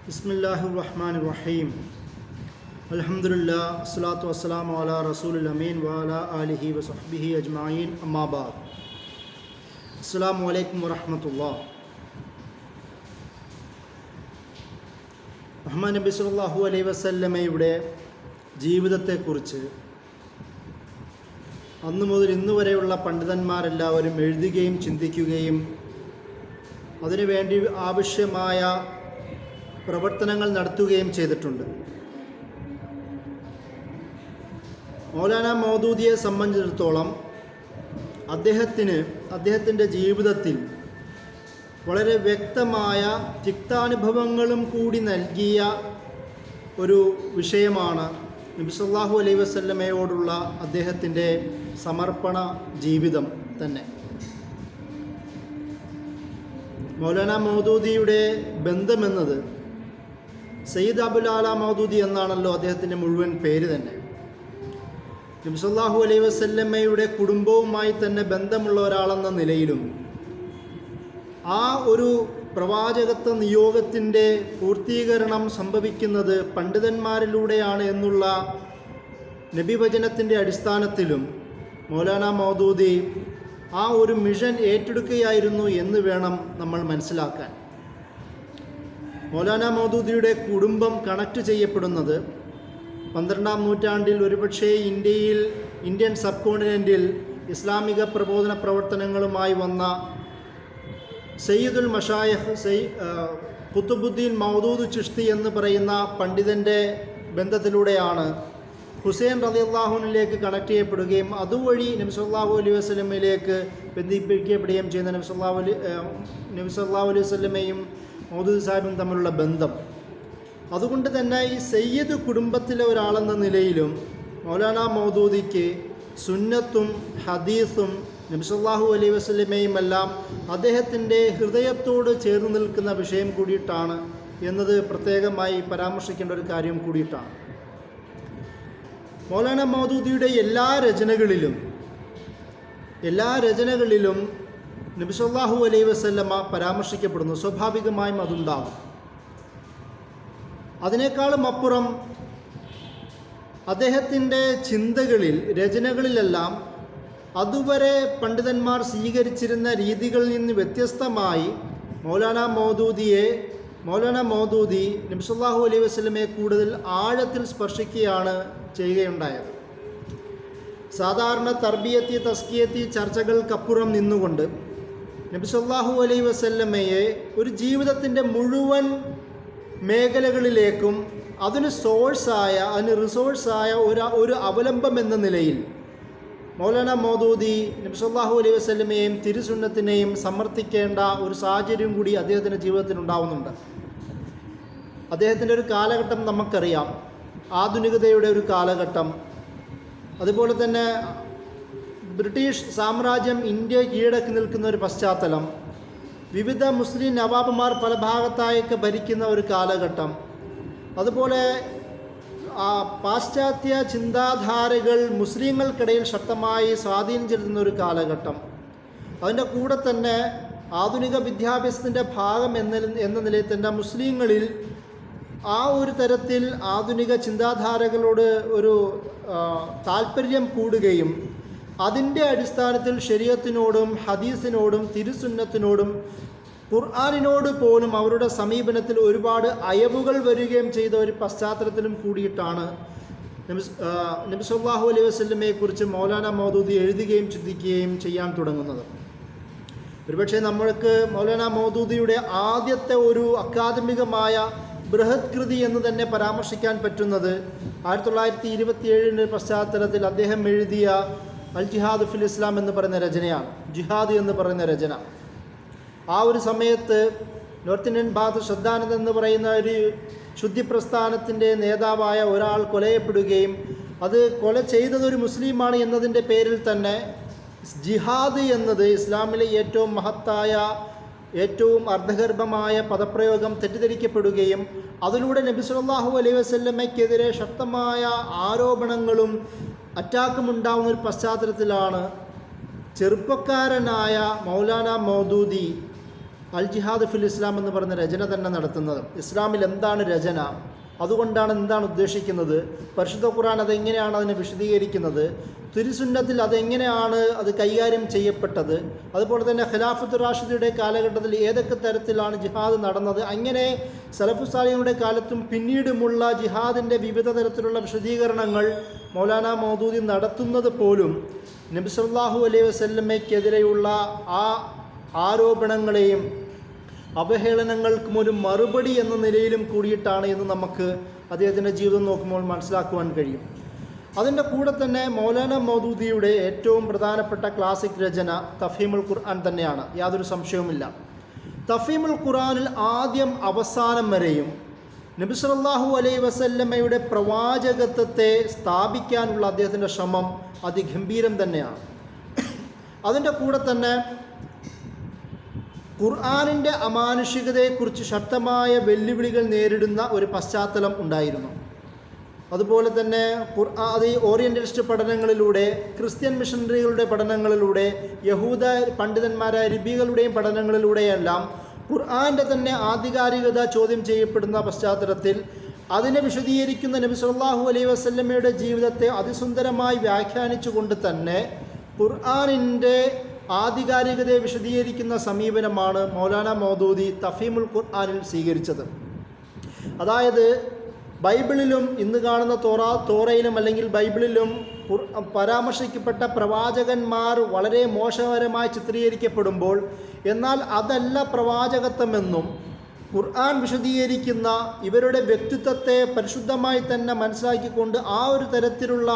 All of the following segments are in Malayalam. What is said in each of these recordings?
ബിസ്മില്ലാഹിർ-റഹ്മാനിർ-റഹീം. അൽഹംദുലില്ലാഹ് വസ്സലാത്തു വസ്സലാമു അലാ റസൂലിൽ അമീൻ വഅലാ ആലിഹി വസഹ്ബിഹി അജ്മഈൻ. അമ്മാ ബഅദ്. അസ്സലാമു അലൈക്കും വറഹ്മത്തുള്ളാഹി. മുഹമ്മദ് നബി സല്ലല്ലാഹു അലൈഹി വസല്ലമയുടെ ജീവിതത്തെക്കുറിച്ച് അന്നു മുതൽ ഇന്നു വരെയുള്ള പണ്ഡിതന്മാരെല്ലാവരും എഴുതുകയും ചിന്തിക്കുകയും അതിനുവേണ്ടി ആവശ്യമായ പ്രവർത്തനങ്ങൾ നടത്തുകയും ചെയ്തിട്ടുണ്ട്. മൗലാന മൗദൂദിയെ സംബന്ധിച്ചിടത്തോളം അദ്ദേഹത്തിൻ്റെ ജീവിതത്തിൽ വളരെ വ്യക്തമായ തിക്താനുഭവങ്ങളും കൂടി നൽകിയ ഒരു വിഷയമാണ് നബി സല്ലല്ലാഹു അലൈഹി വസല്ലമയോടുള്ള അദ്ദേഹത്തിൻ്റെ സമർപ്പണ ജീവിതം തന്നെ. മൗലാന മൗദൂദിയുടെ ബന്ധമെന്നത് സയ്യിദ് അബുൽ ആല മൗദൂദി എന്നാണല്ലോ അദ്ദേഹത്തിൻ്റെ മുഴുവൻ പേര് തന്നെ. നബി സല്ലല്ലാഹു അലൈഹി വസല്ലമയുടെ കുടുംബവുമായി തന്നെ ബന്ധമുള്ള ഒരാളെന്ന നിലയിലും ആ ഒരു പ്രവാചകത്വ നിയോഗത്തിൻ്റെ പൂർത്തീകരണം സംഭവിക്കുന്നത് പണ്ഡിതന്മാരിലൂടെയാണ് എന്നുള്ള നബിവചനത്തിൻ്റെ അടിസ്ഥാനത്തിലും മൗലാന മൗദൂദി ആ ഒരു മിഷൻ ഏറ്റെടുക്കുകയായിരുന്നു എന്ന് വേണം നമ്മൾ മനസ്സിലാക്കാൻ. മൗലാന മൗദൂദിയുടെ കുടുംബം കണക്ട് ചെയ്യപ്പെടുന്നത് 12ാം നൂറ്റാണ്ടിൽ ഒരുപക്ഷേ ഇന്ത്യൻ സബ് കോണ്ടിനെൻറ്റിൽ ഇസ്ലാമിക പ്രബോധന പ്രവർത്തനങ്ങളുമായി വന്ന സയ്യിദുൽ മഷായിഖ് ഖുതുബുദ്ദീൻ മൗദൂദ് ചിശ്തി എന്ന് പറയുന്ന പണ്ഡിതൻ്റെ ബന്ധത്തിലൂടെയാണ് ഹുസൈൻ റളിയല്ലാഹു അൻഹുവിലേക്ക് കണക്ട് ചെയ്യപ്പെടുകയും അതുവഴി നബി സല്ലല്ലാഹു അലൈഹി വസല്ലമയിലേക്ക് ബന്ധിപ്പിക്കപ്പെടുകയും ചെയ്യുന്ന നബി സല്ലല്ലാഹു അലൈഹി വസല്ലമയും മൗദൂദി സാഹിബും തമ്മിലുള്ള ബന്ധം. അതുകൊണ്ട് തന്നെ ഈ സയ്യിദ് കുടുംബത്തിലെ ഒരാളെന്ന നിലയിലും മൗലാന മൗദൂദിക്ക് സുന്നത്തും ഹദീസും നബി സല്ലല്ലാഹു അലൈഹി വസല്ലമയും എല്ലാം അദ്ദേഹത്തിൻ്റെ ഹൃദയത്തോട് ചേർന്ന് നിൽക്കുന്ന വിഷയം കൂടിയിട്ടാണ് എന്നത് പ്രത്യേകമായി പരാമർശിക്കേണ്ട ഒരു കാര്യം കൂടിയിട്ടാണ്. മൗലാന മൗദൂദിയുടെ എല്ലാ രചനകളിലും നബി സല്ലല്ലാഹു അലൈഹി വസല്ലമ പരാമർശിക്കപ്പെടുന്നു. സ്വാഭാവികമായും അതുണ്ടാകും. അതിനേക്കാളും അപ്പുറം അദ്ദേഹത്തിൻ്റെ ചിന്തകളിൽ, രചനകളിലെല്ലാം അതുവരെ പണ്ഡിതന്മാർ സ്വീകരിച്ചിരുന്ന രീതികളിൽ നിന്ന് വ്യത്യസ്തമായി മൗലാന മൗദൂദി നബി സല്ലല്ലാഹു അലൈഹി വസല്ലമയെ കൂടുതൽ ആഴത്തിൽ സ്പർശിക്കുകയാണ് ചെയ്യുകയുണ്ടായത്. സാധാരണ തർബിയത്തി തസ്കിയത്തി ചർച്ചകൾക്കപ്പുറം നിന്നുകൊണ്ട് നബി സല്ലല്ലാഹു അലൈഹി വസല്ലമയെ ഒരു ജീവിതത്തിൻ്റെ മുഴുവൻ മേഖലകളിലേക്കും അതിന് റിസോഴ്സായ ഒരു അവലംബം എന്ന നിലയിൽ മൗലാന മൗദൂദി നബി സല്ലല്ലാഹു അലൈഹി വസല്ലമയെയും തിരുസുന്നത്തിനെയും സമർത്ഥിക്കേണ്ട ഒരു സാഹചര്യം കൂടി അദ്ദേഹത്തിൻ്റെ ജീവിതത്തിൽ ഉണ്ടാവുന്നുണ്ട്. അദ്ദേഹത്തിൻ്റെ ഒരു കാലഘട്ടം നമുക്കറിയാം, ആധുനികതയുടെ ഒരു കാലഘട്ടം. അതുപോലെ തന്നെ ബ്രിട്ടീഷ് സാമ്രാജ്യം ഇന്ത്യ കീഴടക്കി നിൽക്കുന്ന ഒരു പശ്ചാത്തലം, വിവിധ മുസ്ലിം നവാബുമാർ പല ഭാഗത്തായൊക്കെ ഭരിക്കുന്ന ഒരു കാലഘട്ടം, അതുപോലെ പാശ്ചാത്യ ചിന്താധാരകൾ മുസ്ലിങ്ങൾക്കിടയിൽ ശക്തമായി സ്വാധീനം ചെലുത്തുന്ന ഒരു കാലഘട്ടം. അതിൻ്റെ കൂടെ തന്നെ ആധുനിക വിദ്യാഭ്യാസത്തിൻ്റെ ഭാഗം എന്ന നിലയിൽ തന്നെ മുസ്ലിങ്ങളിൽ ആ ഒരു തരത്തിൽ ആധുനിക ചിന്താധാരകളോട് ഒരു താല്പര്യം കൂടുകയും അതിൻ്റെ അടിസ്ഥാനത്തിൽ ശരീഅത്തിനോടും ഹദീസിനോടും തിരുസുന്നത്തിനോടും ഖുർആനിനോട് പോലും അവരുടെ സമീപനത്തിൽ ഒരുപാട് അയവുകൾ വരികയും ചെയ്ത ഒരു പശ്ചാത്തലത്തിലും കൂടിയിട്ടാണ് നബി സല്ലല്ലാഹു അലൈഹി വസല്ലമയെക്കുറിച്ച് മൗലാന മൗദൂദി എഴുതുകയും ചിന്തിക്കുകയും ചെയ്യാൻ തുടങ്ങുന്നത്. ഒരുപക്ഷെ നമ്മൾക്ക് മൗലാന മൗദൂദിയുടെ ആദ്യത്തെ ഒരു അക്കാദമികമായ ബൃഹത് കൃതി എന്ന് തന്നെ പരാമർശിക്കാൻ പറ്റുന്നത് 1927 പശ്ചാത്തലത്തിൽ അദ്ദേഹം എഴുതിയ അൽ ജിഹാദ് ഫിൽ ഇസ്ലാം എന്ന് പറയുന്ന രചനയാണ്. ജിഹാദ് എന്ന് പറയുന്ന രചന. ആ ഒരു സമയത്ത് നോർത്ത് ഇന്ത്യൻ ഭാഗത്ത് ശ്രദ്ധാനന്ദ് എന്ന് പറയുന്ന ഒരു ശുദ്ധി പ്രസ്ഥാനത്തിൻ്റെ നേതാവായ ഒരാൾ കൊലയപ്പെടുകയും അത് കൊല ചെയ്തതൊരു മുസ്ലിമാണ് എന്നതിൻ്റെ പേരിൽ തന്നെ ജിഹാദ് എന്നത് ഇസ്ലാമിലെ ഏറ്റവും മഹത്തായ, ഏറ്റവും അർത്ഥഗർഭമായ പദപ്രയോഗം തെറ്റിദ്ധരിക്കപ്പെടുകയും അതിലൂടെ നബി സല്ലല്ലാഹു അലൈഹി വസല്ലമയ്ക്കെതിരെ ശക്തമായ ആരോപണങ്ങളും അറ്റാക്കും ഉണ്ടാകുന്ന ഒരു പശ്ചാത്തലത്തിലാണ് ചെറുപ്പക്കാരനായ മൗലാന മൗദൂദി അൽ ജിഹാദ് ഫിൽ ഇസ്ലാം എന്ന് പറയുന്ന രചന തന്നെ നടത്തുന്നത്. ഇസ്ലാമിൽ എന്താണ് രചന, അതുകൊണ്ടാണ് എന്താണ് ഉദ്ദേശിക്കുന്നത്, പരിശുദ്ധ ഖുർആൻ അതെങ്ങനെയാണ് അതിനെ വിശദീകരിക്കുന്നത്, തിരുസുന്നത്തിൽ അതെങ്ങനെയാണ് അത് കൈകാര്യം ചെയ്യപ്പെട്ടത്, അതുപോലെ തന്നെ ഖിലാഫത്ത് റാഷിദയുടെ കാലഘട്ടത്തിൽ ഏതൊക്കെ തരത്തിലാണ് ജിഹാദ് നടന്നത്, അങ്ങനെ സലഫു സാലിഹിയുടെ കാലത്തും പിന്നീടുമുള്ള ജിഹാദിൻ്റെ വിവിധ തരത്തിലുള്ള വിശദീകരണങ്ങൾ മൗലാന മൗദൂദി നടത്തുന്നത് പോലും നബി സല്ലല്ലാഹു അലൈഹി വസല്ലമയ്ക്കെതിരെയുള്ള ആ ആരോപണങ്ങളെയും അവഹേളനങ്ങൾക്കും ഒരു മറുപടി എന്ന നിലയിലും കൂടിയിട്ടാണ് എന്ന് നമുക്ക് അദ്ദേഹത്തിൻ്റെ ജീവിതം നോക്കുമ്പോൾ മനസ്സിലാക്കുവാൻ കഴിയും. അതിൻ്റെ കൂടെ തന്നെ മൗലാന മൗദൂദിയുടെ ഏറ്റവും പ്രധാനപ്പെട്ട ക്ലാസിക് രചന തഫ്ഹീമുൽ ഖുർആൻ തന്നെയാണ്, യാതൊരു സംശയവുമില്ല. തഫ്ഹീമുൽ ഖുർആനിൽ ആദ്യം അവസാനം വരെയും നബി സല്ലല്ലാഹു അലൈഹി വസല്ലമയുടെ പ്രവാചകത്വത്തെ സ്ഥാപിക്കാനുള്ള അദ്ദേഹത്തിൻ്റെ ശ്രമം അതിഗംഭീരം തന്നെയാണ്. അതിൻ്റെ കൂടെ തന്നെ ഖുർആനിൻ്റെ അമാനുഷികതയെക്കുറിച്ച് ശക്തമായ വെല്ലുവിളികൾ നേരിടുന്ന ഒരു പശ്ചാത്തലം ഉണ്ടായിരുന്നു. അതുപോലെ തന്നെ അത് ഓറിയൻ്റലിസ്റ്റ് പഠനങ്ങളിലൂടെ, ക്രിസ്ത്യൻ മിഷണറികളുടെ പഠനങ്ങളിലൂടെ, യഹൂദ പണ്ഡിതന്മാരായ രിബികളുടെയും പഠനങ്ങളിലൂടെയെല്ലാം ഖുർആൻ്റെ തന്നെ ആധികാരികത ചോദ്യം ചെയ്യപ്പെടുന്ന പശ്ചാത്തലത്തിൽ അതിനെ വിശദീകരിക്കുന്ന നബി സല്ലല്ലാഹു അലൈഹി വസല്ലമയുടെ ജീവിതത്തെ അതിസുന്ദരമായി വ്യാഖ്യാനിച്ചുകൊണ്ട് തന്നെ ഖുർആനിൻ്റെ ആധികാരികതയെ വിശദീകരിക്കുന്ന സമീപനമാണ് മൗലാന മൗദൂദി തഫ്ഹീമുൽ ഖുർആനിൽ സ്വീകരിച്ചത്. അതായത് ബൈബിളിലും ഇന്ന് കാണുന്ന തോറയിലും അല്ലെങ്കിൽ ബൈബിളിലും പരാമർശിക്കപ്പെട്ട പ്രവാചകന്മാർ വളരെ മോശകരമായി ചിത്രീകരിക്കപ്പെടുമ്പോൾ, എന്നാൽ അതല്ല പ്രവാചകത്വമെന്നും ഖുർആൻ വിശദീകരിക്കുന്ന ഇവരുടെ വ്യക്തിത്വത്തെ പരിശുദ്ധമായി തന്നെ മനസ്സിലാക്കിക്കൊണ്ട് ആ ഒരു തരത്തിലുള്ള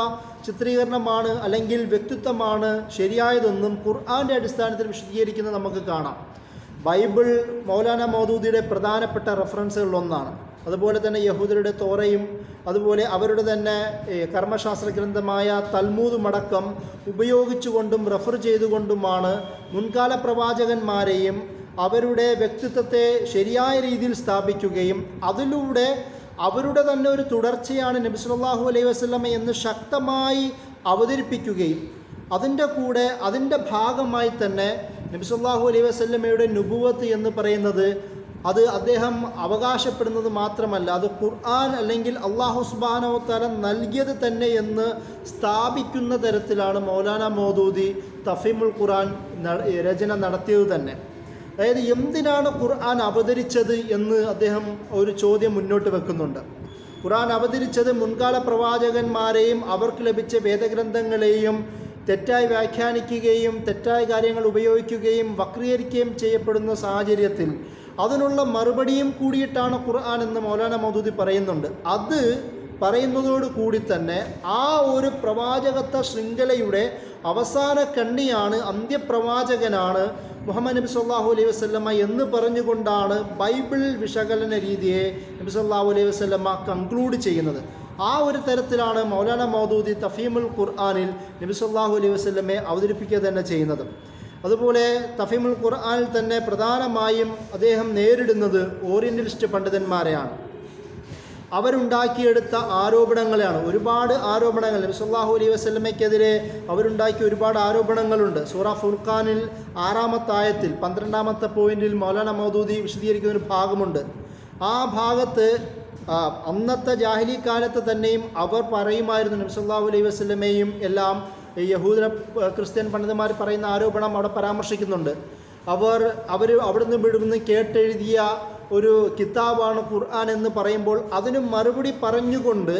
ചിത്രീകരണമാണ് അല്ലെങ്കിൽ വ്യക്തിത്വമാണ് ശരിയായതെന്നും ഖുർആൻ്റെ അടിസ്ഥാനത്തിൽ വിശദീകരിക്കുന്നത് നമുക്ക് കാണാം. ബൈബിൾ മൗലാന മൗദൂദിയുടെ പ്രധാനപ്പെട്ട റെഫറൻസുകളിലൊന്നാണ്. അതുപോലെ തന്നെ യഹൂദരുടെ തോറയും അതുപോലെ അവരുടെ തന്നെ കർമ്മശാസ്ത്ര ഗ്രന്ഥമായ തൽമൂദുമടക്കം ഉപയോഗിച്ചുകൊണ്ടും റെഫർ ചെയ്തുകൊണ്ടുമാണ് മുൻകാല പ്രവാചകന്മാരെയും അവരുടെ വ്യക്തിത്വത്തെ ശരിയായ രീതിയിൽ സ്ഥാപിക്കുകയും അതിലൂടെ അവരുടെ തന്നെ ഒരു തുടർച്ചയാണ് നബി സല്ലല്ലാഹു അലൈഹി വസല്ലമ എന്ന് ശക്തമായി അവതരിപ്പിക്കുകയും അതിൻ്റെ കൂടെ അതിൻ്റെ ഭാഗമായി തന്നെ നബി സല്ലല്ലാഹു അലൈഹി വസല്ലമയുടെ നുബുവത്ത് എന്ന് പറയുന്നത് അത് അദ്ദേഹം അവകാശപ്പെടുന്നത് മാത്രമല്ല, അത് ഖുർആൻ അല്ലെങ്കിൽ അല്ലാഹു സുബ്ഹാനഹു വ തആല നൽകിയത് തന്നെ എന്ന് സ്ഥാപിക്കുന്ന തരത്തിലാണ് മൗലാന മൗദൂദി തഫ്ഹീമുൽ ഖുർആൻ രചന നടത്തിയത് തന്നെ. അതായത് എന്തിനാണ് ഖുർആൻ അവതരിച്ചത് എന്ന് അദ്ദേഹം ഒരു ചോദ്യം മുന്നോട്ട് വെക്കുന്നുണ്ട്. ഖുർആൻ അവതരിച്ചത് മുൻകാല പ്രവാചകന്മാരെയും അവർക്ക് ലഭിച്ച വേദഗ്രന്ഥങ്ങളെയും തെറ്റായി വ്യാഖ്യാനിക്കുകയും തെറ്റായ കാര്യങ്ങൾ ഉപയോഗിക്കുകയും വക്രീകരിക്കുകയും ചെയ്യപ്പെടുന്ന സാഹചര്യത്തിൽ അതിനുള്ള മറുപടിയും കൂടിയിട്ടാണ് ഖുർആൻ എന്ന് മൗലാന മൗദൂദി പറയുന്നുണ്ട്. അത് പറയുന്നതോടു കൂടി തന്നെ ആ ഒരു പ്രവാചകത്വ ശൃംഖലയുടെ അവസാന കണ്ണിയാണ്, അന്ത്യപ്രവാചകനാണ് മുഹമ്മദ് നബി സല്ലല്ലാഹു അലൈഹി വസല്ലമ എന്ന് പറഞ്ഞുകൊണ്ടാണ് ബൈബിൾ വിശകലന രീതിയെ നബി സല്ലല്ലാഹു അലൈഹി വസല്ലമ കൺക്ലൂഡ് ചെയ്യുന്നത്. ആ ഒരു തരത്തിലാണ് മൗലാന മൗദൂദി തഫ്ഹീമുൽ ഖുർആനിൽ നബി സല്ലല്ലാഹു അലൈഹി വസല്ലമയെ അവതരിപ്പിക്കുക തന്നെ ചെയ്യുന്നത്. അതുപോലെ തഫ്ഹീമുൽ ഖുർആനിൽ തന്നെ പ്രധാനമായും അദ്ദേഹം നേരിടുന്നത് ഓറിയൻ്റലിസ്റ്റ് പണ്ഡിതന്മാരെയാണ്. അവരുണ്ടാക്കിയെടുത്ത ആരോപണങ്ങളെയാണ്. ഒരുപാട് ആരോപണങ്ങൾ നബി സല്ലല്ലാഹു അലൈഹി വസല്ലമയ്ക്കെതിരെ അവരുണ്ടാക്കിയ ഒരുപാട് ആരോപണങ്ങളുണ്ട്. സൂറ ഫുർഖാനിൽ 6-ാമത്തെ ആയത്തിൽ 12-ാമത്തെ പോയിന്റിൽ മൗലാന മൗദൂദി വിശദീകരിക്കുന്ന ഒരു ഭാഗമുണ്ട്. ആ ഭാഗത്ത് അന്നത്തെ ജാഹിലി കാലത്ത് തന്നെയും അവർ പറയുമായിരുന്നു, നബി സല്ലല്ലാഹു അലൈഹി വസല്ലമയും എല്ലാം യഹൂദ ക്രിസ്ത്യൻ പണ്ഡിതന്മാർ പറയുന്ന ആരോപണം അവിടെ പരാമർശിക്കുന്നുണ്ട്. അവർ അവിടുന്ന് കേട്ടെഴുതിയ ഒരു കിതാബാണ് ഖുർആൻ എന്ന് പറയുമ്പോൾ അതിന് മറുപടി പറഞ്ഞുകൊണ്ട്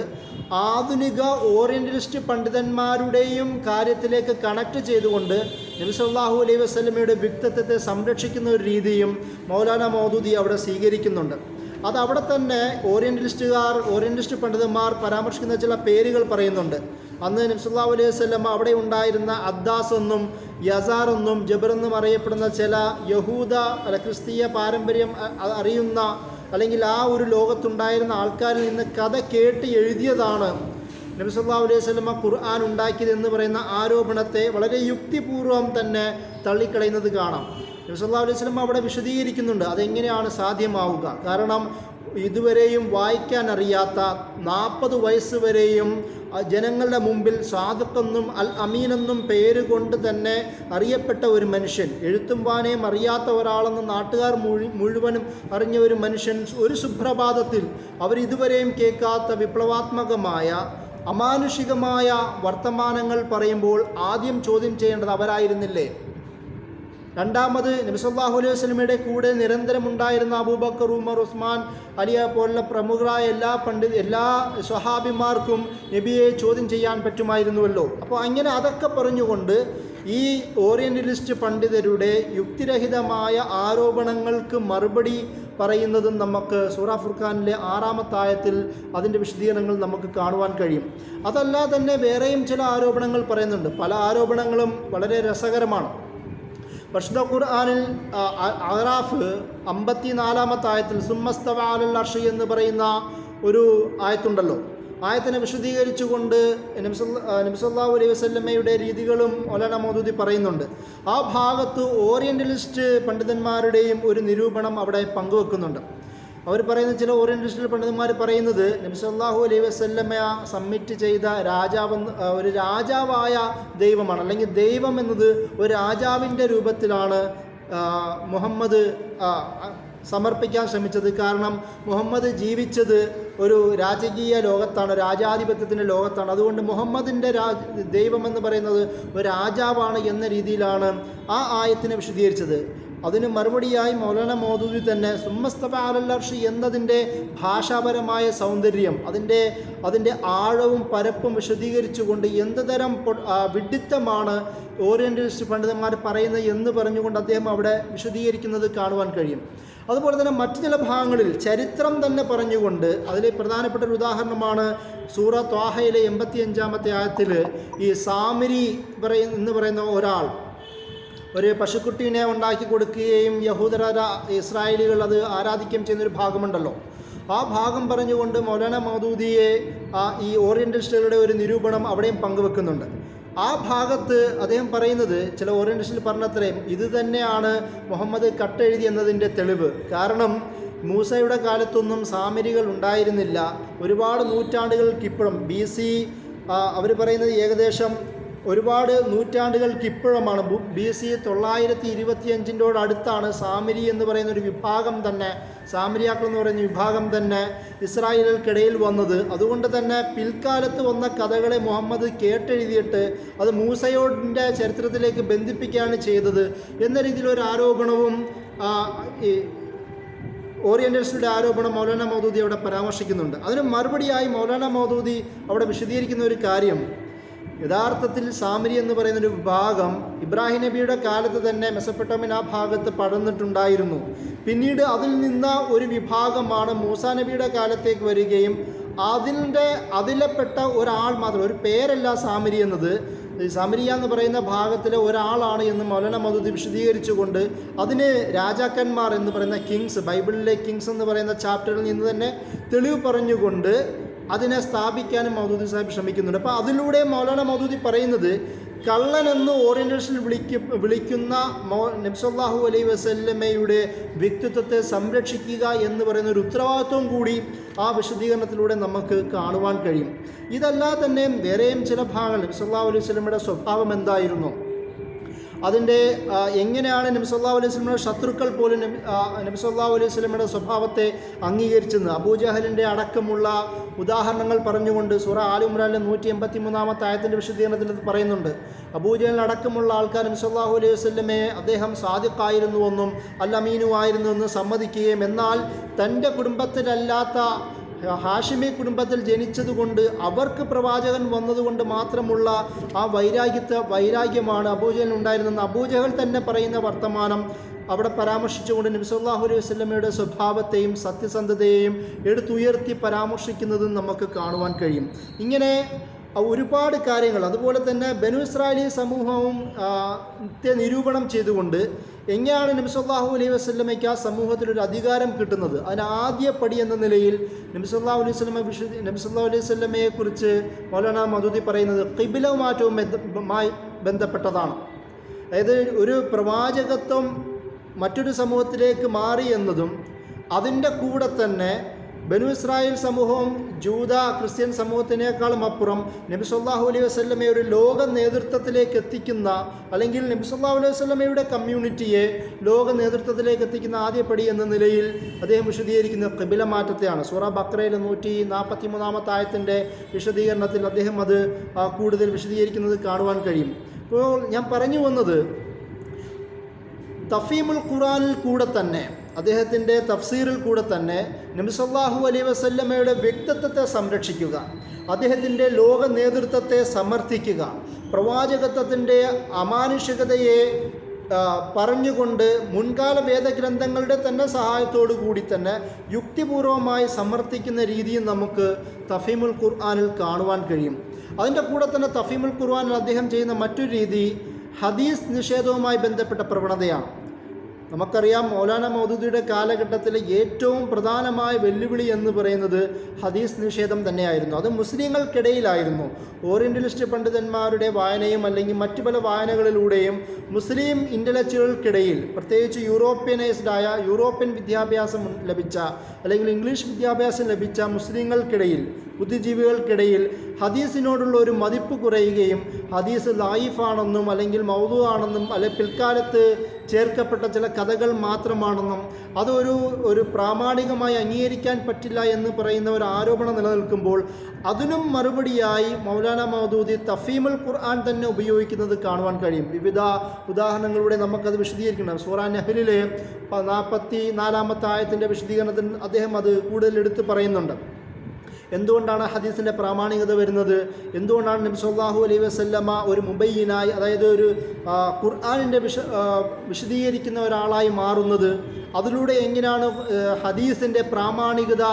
ആധുനിക ഓറിയൻ്റലിസ്റ്റ് പണ്ഡിതന്മാരുടെയും കാര്യത്തിലേക്ക് കണക്ട് ചെയ്തുകൊണ്ട് നബി സല്ലല്ലാഹു അലൈഹി വസല്ലമയുടെ വ്യക്തിത്വത്തെ സംരക്ഷിക്കുന്ന ഒരു രീതിയും മൗലാന മൗദൂദി അവിടെ സ്വീകരിക്കുന്നുണ്ട്. അത് അവിടെ തന്നെ ഓറിയൻ്റലിസ്റ്റ് പണ്ഡിതന്മാർ പരാമർശിക്കുന്ന ചില പേരുകൾ പറയുന്നുണ്ട്. അന്ന് നബി സല്ലല്ലാഹു അലൈഹി വസല്ലമ അവിടെ ഉണ്ടായിരുന്ന അദ്ദാസ് എന്നും യസാർ എന്നും ജബർ എന്നും അറിയപ്പെടുന്ന ചില യഹൂദ ക്രിസ്തീയ പാരമ്പര്യം അറിയുന്ന അല്ലെങ്കിൽ ആ ഒരു ലോകത്തുണ്ടായിരുന്ന ആൾക്കാരിൽ നിന്ന് കഥ കേട്ട് എഴുതിയതാണ് നബി സല്ലല്ലാഹു അലൈഹി വസല്ലമ ഖുർആൻ ഉണ്ടാക്കിയത് എന്ന് പറയുന്ന ആരോപണത്തെ വളരെ യുക്തിപൂർവം തന്നെ തള്ളിക്കളയുന്നത് കാണാം. നബി സല്ലല്ലാഹു അലൈഹി വസല്ലമ അവിടെ വിശദീകരിക്കുന്നുണ്ട് അതെങ്ങനെയാണ് സാധ്യമാവുക. കാരണം ഇതുവരെയും വായിക്കാൻ അറിയാത്ത 40 വയസ്സ് വരെയും ജനങ്ങളുടെ മുമ്പിൽ സാദിഖെന്നും അൽ അമീനെന്നും പേര് കൊണ്ട് തന്നെ അറിയപ്പെട്ട ഒരു മനുഷ്യൻ, എഴുത്തും വായനയും അറിയാത്ത ഒരാളെന്ന് നാട്ടുകാർ മുഴുവനും അറിഞ്ഞ ഒരു മനുഷ്യൻ ഒരു സുപ്രഭാതത്തിൽ അവരിതുവരെയും കേൾക്കാത്ത വിപ്ലവാത്മകമായ അമാനുഷികമായ വർത്തമാനങ്ങൾ പറയുമ്പോൾ ആദ്യം ചോദ്യം ചെയ്യേണ്ടത് അവരായിരുന്നില്ലേ? രണ്ടാമത് നബി സല്ലല്ലാഹു അലൈഹി വസല്ലമയുടെ കൂടെ നിരന്തരമുണ്ടായിരുന്ന അബൂബക്കർ, ഉമർ, ഉസ്മാൻ, അലിയെ പോലുള്ള പ്രമുഖരായ എല്ലാ സ്വഹാബിമാർക്കും നബിയെ ചോദ്യം ചെയ്യാൻ പറ്റുമായിരുന്നുവല്ലോ. അപ്പോൾ അങ്ങനെ അതൊക്കെ പറഞ്ഞുകൊണ്ട് ഈ ഓറിയൻ്റലിസ്റ്റ് പണ്ഡിതരുടെ യുക്തിരഹിതമായ ആരോപണങ്ങൾക്ക് മറുപടി പറയുന്നതും നമുക്ക് സൂറ ഫുർഖാനിലെ 6-ാമത്തെ ആയത്തിൽ അതിൻ്റെ വിശദീകരണങ്ങൾ നമുക്ക് കാണുവാൻ കഴിയും. അതല്ലാതെ തന്നെ വേറെയും ചില ആരോപണങ്ങൾ പറയുന്നുണ്ട്. പല ആരോപണങ്ങളും വളരെ രസകരമാണ്. പരിശുദ്ധ ഖുർആനിൽ അറാഫ് 54-ാമത്തെ ആയത്തിൽ സുമ്മസ്തവ അലൽ അർശ് എന്ന് പറയുന്ന ഒരു ആയത്തുണ്ടല്ലോ. ആയത്തിനെ വിശദീകരിച്ചുകൊണ്ട് നബി സല്ലല്ലാഹു അലൈഹി വസല്ലമയുടെ രീതികളും മൗലാന മൗദൂദി പറയുന്നുണ്ട്. ആ ഭാഗത്ത് ഓറിയൻ്റലിസ്റ്റ് പണ്ഡിതന്മാരുടെയും ഒരു നിരൂപണം അവിടെ പങ്കുവെക്കുന്നുണ്ട്. അവർ പറയുന്ന ചില ഓറിയൻ്റലിസ്റ്റ് പണ്ഡിതന്മാർ പറയുന്നത് നബി സല്ലല്ലാഹു അലൈഹി വസല്ലമ സബ്മിറ്റ് ചെയ്ത ഒരു രാജാവായ ദൈവമാണ്, അല്ലെങ്കിൽ ദൈവം എന്നത് ഒരു രാജാവിൻ്റെ രൂപത്തിലാണ് മുഹമ്മദ് സമർപ്പിക്കാൻ ശ്രമിച്ചത്. കാരണം മുഹമ്മദ് ജീവിച്ചത് ഒരു രാജകീയ ലോകത്താണ്, രാജാധിപത്യത്തിൻ്റെ ലോകത്താണ്. അതുകൊണ്ട് മുഹമ്മദിൻ്റെ ദൈവമെന്ന് പറയുന്നത് ഒരു രാജാവാണ് എന്ന രീതിയിലാണ് ആ ആയത്തിനെ വിശദീകരിച്ചത്. അതിന് മറുപടിയായി മൗലാന മൗദൂദി തന്നെ സുമ്മസ്തവ അലൽ അർശ് എന്നതിൻ്റെ ഭാഷാപരമായ സൗന്ദര്യം, അതിൻ്റെ ആഴവും പരപ്പും വിശദീകരിച്ചുകൊണ്ട് എന്ത് തരം വിഡ്ഢിത്തമാണ് ഓറിയൻ്റലിസ്റ്റ് പണ്ഡിതന്മാർ പറയുന്നത് എന്ന് പറഞ്ഞുകൊണ്ട് അദ്ദേഹം അവിടെ വിശദീകരിക്കുന്നത് കാണുവാൻ കഴിയും. അതുപോലെ തന്നെ മറ്റു ചില ഭാഗങ്ങളിൽ ചരിത്രം തന്നെ പറഞ്ഞുകൊണ്ട് അതിലെ പ്രധാനപ്പെട്ട ഒരു ഉദാഹരണമാണ് സൂറ ത്വാഹയിലെ 85-ാമത്തെ ആയത്തിൽ ഈ സാമിരി എന്ന് പറയുന്ന ഒരാൾ ഒരു പശുക്കുട്ടീനെ ഉണ്ടാക്കി കൊടുക്കുകയും ഇസ്രായേലികൾ അത് ആരാധിക്കുകയും ചെയ്യുന്നൊരു ഭാഗമുണ്ടല്ലോ. ആ ഭാഗം പറഞ്ഞുകൊണ്ട് മൗലാന മൗദൂദിയെ ഈ ഓറിയൻ്റലിസ്റ്റുകളുടെ ഒരു നിരൂപണം അവിടെയും പങ്കുവെക്കുന്നുണ്ട്. ആ ഭാഗത്ത് അദ്ദേഹം പറയുന്നത് ചില ഓറിയൻ്റലിസ്റ്റിൽ പറഞ്ഞത്രയും ഇത് തന്നെയാണ് മുഹമ്മദ് കട്ടെഴുതി എന്നതിൻ്റെ തെളിവ്. കാരണം മൂസയുടെ കാലത്തൊന്നും സാമരികൾ ഉണ്ടായിരുന്നില്ല. ഒരുപാട് നൂറ്റാണ്ടുകൾക്കിപ്പുറം BC അവർ പറയുന്നത് ഏകദേശം ഒരുപാട് നൂറ്റാണ്ടുകൾക്കിപ്പുറമാണ്. BC 925 അടുത്താണ് സാമിരി എന്ന് പറയുന്ന ഒരു വിഭാഗം തന്നെ, സാമിരിയാക്കൾ എന്ന് പറയുന്ന വിഭാഗം തന്നെ ഇസ്രായേലുകൾക്കിടയിൽ വന്നത്. അതുകൊണ്ട് തന്നെ പിൽക്കാലത്ത് വന്ന കഥകളെ മുഹമ്മദ് കേട്ടെഴുതിയിട്ട് അത് മൂസയുടെ ചരിത്രത്തിലേക്ക് ബന്ധിപ്പിക്കുകയാണ് ചെയ്തത് എന്ന രീതിയിലൊരു ആരോപണവും ഓറിയൻ്റലിസ്റ്റുടെ ആരോപണം മൗലാന മൗദൂദി അവിടെ പരാമർശിക്കുന്നുണ്ട്. അതിന് മറുപടിയായി മൗലാന മൗദൂദി അവിടെ വിശദീകരിക്കുന്ന ഒരു കാര്യം, യഥാർത്ഥത്തിൽ സാമരി എന്ന് പറയുന്നൊരു വിഭാഗം ഇബ്രാഹിം നബിയുടെ കാലത്ത് തന്നെ മെസപ്പൊട്ടേമിയ ആ ഭാഗത്ത് പടർന്നിട്ടുണ്ടായിരുന്നു. പിന്നീട് അതിൽ നിന്ന ഒരു വിഭാഗമാണ് മൂസാ നബിയുടെ കാലത്തേക്ക് വരികയും അതിലെപ്പെട്ട ഒരാൾ മാത്രം, ഒരു പേരല്ല സാമരി എന്നത്, സമരിയ എന്ന് പറയുന്ന ഭാഗത്തിലെ ഒരാളാണ് എന്ന് മൗലാന മൗദൂദി വിശദീകരിച്ചുകൊണ്ട് അതിന് രാജാക്കന്മാർ എന്ന് പറയുന്ന കിങ്സ്, ബൈബിളിലെ കിങ്സ് എന്ന് പറയുന്ന ചാപ്റ്ററിൽ നിന്ന് തന്നെ തെളിവ് പറഞ്ഞുകൊണ്ട് അതിനെ സ്ഥാപിക്കാനും മൗദൂദി സാഹിബ് ശ്രമിക്കുന്നുണ്ട്. അപ്പോൾ അതിലൂടെ മൗലാന മൗദൂദി പറയുന്നത് കള്ളനെന്ന് ഓറിയൻ്റലിസ്റ്റിൽ വിളിക്കുന്ന നബി സല്ലല്ലാഹു അലൈഹി വസല്ലമയുടെ വ്യക്തിത്വത്തെ സംരക്ഷിക്കുക എന്ന് പറയുന്ന ഒരു ഉത്തരവാദിത്വം കൂടി ആ വിശദീകരണത്തിലൂടെ നമുക്ക് കാണുവാൻ കഴിയും. ഇതല്ലാതെ തന്നെ വേറെയും ചില ഭാഗങ്ങൾ നബി സല്ലല്ലാഹു അലൈഹി വസല്ലമയുടെ സ്വഭാവം എന്തായിരുന്നു, അതിൻ്റെ എങ്ങനെയാണ് നബി സല്ലല്ലാഹു അലൈഹി വസല്ലമയുടെ ശത്രുക്കൾ പോലും നബി സല്ലല്ലാഹു അലൈഹി വസല്ലമയുടെ സ്വഭാവത്തെ അംഗീകരിച്ചെന്ന് അബൂജഹലിൻ്റെ അടക്കമുള്ള ഉദാഹരണങ്ങൾ പറഞ്ഞുകൊണ്ട് സൂറ ആൽ ഇംറാനിലെ 183-ാമത്തെ ആയത്തിൻ്റെ വിശദീകരണത്തിൽ പറയുന്നുണ്ട്. അബൂജഹൽ അടക്കമുള്ള ആൾക്കാർ നബി സല്ലല്ലാഹു അലൈഹി വസല്ലമയെ അദ്ദേഹം സാദിഖായിരുന്നുവെന്നും അൽ അമീനുമായിരുന്നുവെന്ന് സമ്മതിക്കുകയും എന്നാൽ തൻ്റെ കുടുംബത്തിലല്ലാത്ത ഹാഷിമി കുടുംബത്തിൽ ജനിച്ചതുകൊണ്ട് അവർക്ക് പ്രവാചകൻ വന്നതുകൊണ്ട് മാത്രമുള്ള ആ വൈരാഗ്യമാണ് അബൂജഹൽ ഉണ്ടായിരുന്നെന്ന് അബൂജഹൽ തന്നെ പറയുന്ന വർത്തമാനം അവിടെ പരാമർശിച്ചുകൊണ്ട് നബി സല്ലല്ലാഹു അലൈഹി വസല്ലമയുടെ സ്വഭാവത്തെയും സത്യസന്ധതയെയും എടുത്തുയർത്തി പരാമർശിക്കുന്നതും നമുക്ക് കാണുവാൻ കഴിയും. ഇങ്ങനെ ഒരുപാട് കാര്യങ്ങൾ, അതുപോലെ തന്നെ ബനു ഇസ്രായേലി സമൂഹവും നിരൂപണം ചെയ്തുകൊണ്ട് എങ്ങനെയാണ് നബി സല്ലല്ലാഹു അലൈഹി വസല്ലമയ്ക്ക് ആ സമൂഹത്തിലൊരു അധികാരം കിട്ടുന്നത്, അതിന് ആദ്യ പടി എന്ന നിലയിൽ നബി സല്ലല്ലാഹു അലൈഹി വസല്ലമയെക്കുറിച്ച് മൗലാന മൗദൂദി പറയുന്നത് ഖിബ്ല മാറ്റവുമായി ബന്ധപ്പെട്ടതാണ്. അതായത് ഒരു പ്രവാചകത്വം മറ്റൊരു സമൂഹത്തിലേക്ക് മാറി എന്നതും അതിൻ്റെ കൂടെ തന്നെ ബനു ഇസ്രായേൽ സമൂഹവും ജൂത ക്രിസ്ത്യൻ സമൂഹത്തിനേക്കാളും അപ്പുറം നബി സല്ലല്ലാഹു അലൈഹി വസല്ലമയെ ഒരു ലോക നേതൃത്വത്തിലേക്ക് എത്തിക്കുന്ന, അല്ലെങ്കിൽ നബി സല്ലല്ലാഹു അലൈഹി വസല്ലമയുടെ കമ്മ്യൂണിറ്റിയെ ലോക നേതൃത്വത്തിലേക്ക് എത്തിക്കുന്ന ആദ്യപടി എന്ന നിലയിൽ അദ്ദേഹം വിശദീകരിക്കുന്ന ഖിബില മാറ്റത്തെയാണ്. സൂറ ബഖറയിലെ 143 ആയത്തിൻ്റെ വിശദീകരണത്തിൽ അദ്ദേഹം അത് കൂടുതൽ വിശദീകരിക്കുന്നത് കാണുവാൻ കഴിയും. ഇപ്പോൾ ഞാൻ പറഞ്ഞു വന്നത്, തഫീമുൽ ഖുർആനിൽ കൂടെ തന്നെ, അദ്ദേഹത്തിൻ്റെ തഫ്സീറിൽ കൂടെ തന്നെ നബി സല്ലല്ലാഹു അലൈഹി വസല്ലമയുടെ വ്യക്തിത്വത്തെ സംരക്ഷിക്കുക, അദ്ദേഹത്തിൻ്റെ ലോക നേതൃത്വത്തെ സമർത്ഥിക്കുക, പ്രവാചകത്വത്തിൻ്റെ അമാനുഷികതയെ പറഞ്ഞുകൊണ്ട് മുൻകാല വേദഗ്രന്ഥങ്ങളുടെ തന്നെ സഹായത്തോടു കൂടി തന്നെ യുക്തിപൂർവമായി സമർത്ഥിക്കുന്ന രീതിയും നമുക്ക് തഫീമുൽ ഖുർആനിൽ കാണുവാൻ കഴിയും. അതിൻ്റെ കൂടെ തന്നെ തഫീമുൽ ഖുർആനിൽ അദ്ദേഹം ചെയ്യുന്ന മറ്റൊരു രീതി ഹദീസ് നിഷേധവുമായി ബന്ധപ്പെട്ട പ്രവണതയാണ്. നമുക്കറിയാം, മൗലാന മൗദൂദിയുടെ കാലഘട്ടത്തിലെ ഏറ്റവും പ്രധാനമായ വെല്ലുവിളി എന്ന് പറയുന്നത് ഹദീസ് നിഷേധം തന്നെയായിരുന്നു. അത് മുസ്ലിങ്ങൾക്കിടയിലായിരുന്നു. ഓറിയൻ്റലിസ്റ്റ് പണ്ഡിതന്മാരുടെ വായനയും അല്ലെങ്കിൽ മറ്റു പല വായനകളിലൂടെയും മുസ്ലിം ഇൻ്റലക്ച്വലുകൾക്കിടയിൽ, പ്രത്യേകിച്ച് യൂറോപ്യൻ വിദ്യാഭ്യാസം ലഭിച്ച അല്ലെങ്കിൽ ഇംഗ്ലീഷ് വിദ്യാഭ്യാസം ലഭിച്ച മുസ്ലിങ്ങൾക്കിടയിൽ, ബുദ്ധിജീവികൾക്കിടയിൽ ഹദീസിനോടുള്ള ഒരു മതിപ്പ് കുറയുകയും ഹദീസ് ലൈഫാണെന്നും അല്ലെങ്കിൽ മൗദൂ ആണെന്നും അല്ലെങ്കിൽ പിൽക്കാലത്ത് ചേർക്കപ്പെട്ട ചില കഥകൾ മാത്രമാണെന്നും അതൊരു പ്രാമാണികമായി അംഗീകരിക്കാൻ പറ്റില്ല എന്ന് പറയുന്ന ഒരു ആരോപണം നിലനിൽക്കുമ്പോൾ അതിനും മറുപടിയായി മൗലാന മൗദൂദി തഫീമുൽ ഖുർആൻ തന്നെ ഉപയോഗിക്കുന്നത് കാണുവാൻ കഴിയും. വിവിധ ഉദാഹരണങ്ങളിലൂടെ നമുക്കത് വിശദീകരിക്കണം. സൂറ നഹ്ലിലെ 44 ആയത്തിൻ്റെ വിശദീകരണത്തിൽ അദ്ദേഹം അത് കൂടുതൽ എടുത്ത് പറയുന്നുണ്ട്. എന്തുകൊണ്ടാണ് ഹദീസിൻ്റെ പ്രാമാണികത വരുന്നത്, എന്തുകൊണ്ടാണ് നബി സല്ലല്ലാഹു അലൈഹി വസല്ലമ ഒരു മുബയ്യിനായി, അതായത് ഒരു ഖുർആനിൻ്റെ വിശദീകരിക്കുന്ന ഒരാളായി മാറുന്നത്, അതിലൂടെ എങ്ങനെയാണ് ഹദീസിൻ്റെ പ്രാമാണികത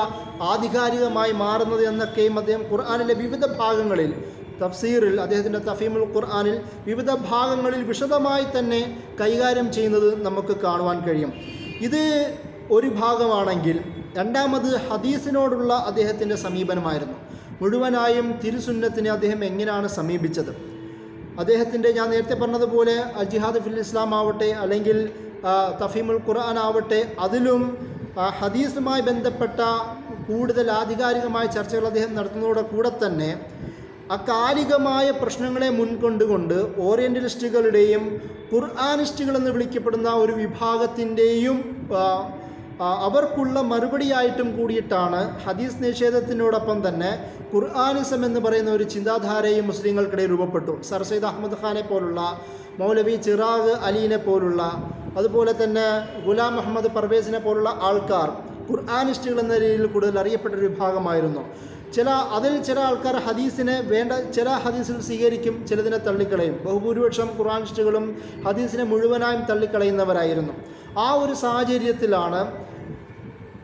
ആധികാരികമായി മാറുന്നത് എന്നൊക്കെയും അദ്ദേഹം ഖുർആനിലെ വിവിധ ഭാഗങ്ങളിൽ, തഫ്സീറിൽ, അദ്ദേഹത്തിൻ്റെ തഫീമുൽ ഖുർആനിൽ വിവിധ ഭാഗങ്ങളിൽ വിശദമായി തന്നെ കൈകാര്യം ചെയ്യുന്നത് നമുക്ക് കാണുവാൻ കഴിയും. ഇത് ഒരു ഭാഗമാണെങ്കിൽ, രണ്ടാമത് ഹദീസിനോടുള്ള അദ്ദേഹത്തിൻ്റെ സമീപനമായിരുന്നു. മുഴുവനായും തിരുസുന്നത്തിനെ അദ്ദേഹം എങ്ങനെയാണ് സമീപിച്ചത്. അദ്ദേഹത്തിൻ്റെ, ഞാൻ നേരത്തെ പറഞ്ഞതുപോലെ ജിഹാദ് ഫിൽ ഇസ്ലാം ആവട്ടെ അല്ലെങ്കിൽ തഫീമുൽ ഖുർആൻ ആവട്ടെ, അതിലും ഹദീസുമായി ബന്ധപ്പെട്ട കൂടുതൽ ആധികാരികമായ ചർച്ചകൾ അദ്ദേഹം നടത്തുന്നതോടെ കൂടെ തന്നെ അകാലികമായ പ്രശ്നങ്ങളെ മുൻകൊണ്ടുകൊണ്ട് ഓറിയൻ്റലിസ്റ്റുകളുടെയും ഖുർആനിസ്റ്റുകൾ എന്ന് വിളിക്കപ്പെടുന്ന ഒരു വിഭാഗത്തിൻ്റെയും അവർക്കുള്ള മറുപടിയായിട്ടും കൂടിയിട്ടാണ് ഹദീസ് നിഷേധത്തിനോടൊപ്പം തന്നെ ഖുർആനിസം എന്ന് പറയുന്ന ഒരു ചിന്താധാരയും മുസ്ലിങ്ങൾക്കിടയിൽ രൂപപ്പെട്ടു. സർ സയ്യിദ് അഹമ്മദ് ഖാനെ പോലുള്ള, മൗലവി ചിറാഗ് അലീനെ പോലുള്ള, അതുപോലെ തന്നെ ഗുലാം മുഹമ്മദ് പർവേസിനെ പോലുള്ള ആൾക്കാർ ഖുർആനിസ്റ്റുകൾ എന്ന രീതിയിൽ കൂടുതൽ അറിയപ്പെട്ട ഒരു വിഭാഗമായിരുന്നു. അതിൽ ചില ആൾക്കാർ ഹദീസിനെ ചില ഹദീസിൽ സ്വീകരിക്കും, ചിലതിനെ തള്ളിക്കളയും. ബഹുഭൂരിപക്ഷം ഖുർആനിസ്റ്റുകളും ഹദീസിനെ മുഴുവനായും തള്ളിക്കളയുന്നവരായിരുന്നു. ആ ഒരു സാഹചര്യത്തിലാണ്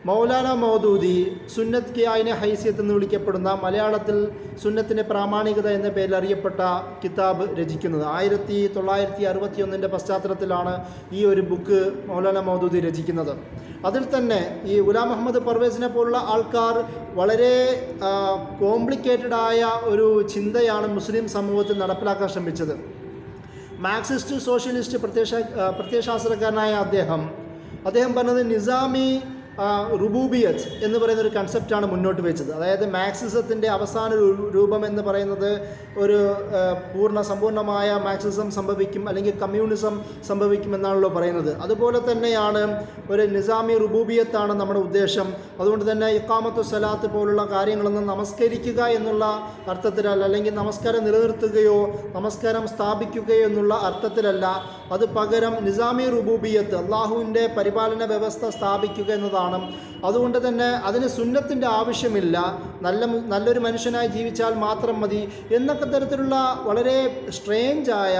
മൗലാന മൗദൂദി സുന്നത്ത് കി ആയിനെ ഹൈസിയത്ത് എന്ന് വിളിക്കപ്പെടുന്ന, മലയാളത്തിൽ സുന്നത്തിൻ്റെ പ്രാമാണികത എന്ന പേരിൽ അറിയപ്പെട്ട കിതാബ് രചിക്കുന്നത്. 1961 പശ്ചാത്തലത്തിലാണ് ഈ ഒരു ബുക്ക് മൗലാന മൗദൂദി രചിക്കുന്നത്. അതിൽ തന്നെ ഈ ഗുലാം മുഹമ്മദ് പർവേസിനെ പോലുള്ള ആൾക്കാർ വളരെ കോംപ്ലിക്കേറ്റഡായ ഒരു ചിന്തയാണ് മുസ്ലിം സമൂഹത്തിൽ നടപ്പിലാക്കാൻ ശ്രമിച്ചത്. മാർക്സിസ്റ്റ് സോഷ്യലിസ്റ്റ് പ്രത്യയശാസ്ത്രക്കാരനായ അദ്ദേഹം പറഞ്ഞത് നിസാമി റുബൂബിയത്ത് എന്ന് പറയുന്ന ഒരു കൺസെപ്റ്റാണ് മുന്നോട്ട് വെച്ചത്. അതായത് മാർക്സിസത്തിൻ്റെ അവസാന രൂപം എന്ന് പറയുന്നത് ഒരു സമ്പൂർണ്ണമായ മാർക്സിസം സംഭവിക്കും അല്ലെങ്കിൽ കമ്മ്യൂണിസം സംഭവിക്കും എന്നാണല്ലോ പറയുന്നത്. അതുപോലെ തന്നെയാണ് ഒരു നിസാമി റുബൂബിയത്താണ് നമ്മുടെ ഉദ്ദേശം. അതുകൊണ്ട് തന്നെ ഇഖാമത്തു സലാത്ത് പോലുള്ള കാര്യങ്ങളൊന്നും നമസ്കരിക്കുക എന്നുള്ള അർത്ഥത്തിലല്ല, അല്ലെങ്കിൽ നമസ്കാരം നിലനിർത്തുകയോ നമസ്കാരം സ്ഥാപിക്കുകയോ എന്നുള്ള അർത്ഥത്തിലല്ല. അത് പകരം നിസാമി റുബൂബിയത്ത്, അള്ളാഹുവിൻ്റെ പരിപാലന വ്യവസ്ഥ സ്ഥാപിക്കുക എന്നതാണ്. അതുകൊണ്ട് തന്നെ അതിന് സുന്നത്തിൻ്റെ ആവശ്യമില്ല, നല്ലൊരു മനുഷ്യനായി ജീവിച്ചാൽ മാത്രം മതി എന്നൊക്കെ തരത്തിലുള്ള വളരെ സ്ട്രേഞ്ചായ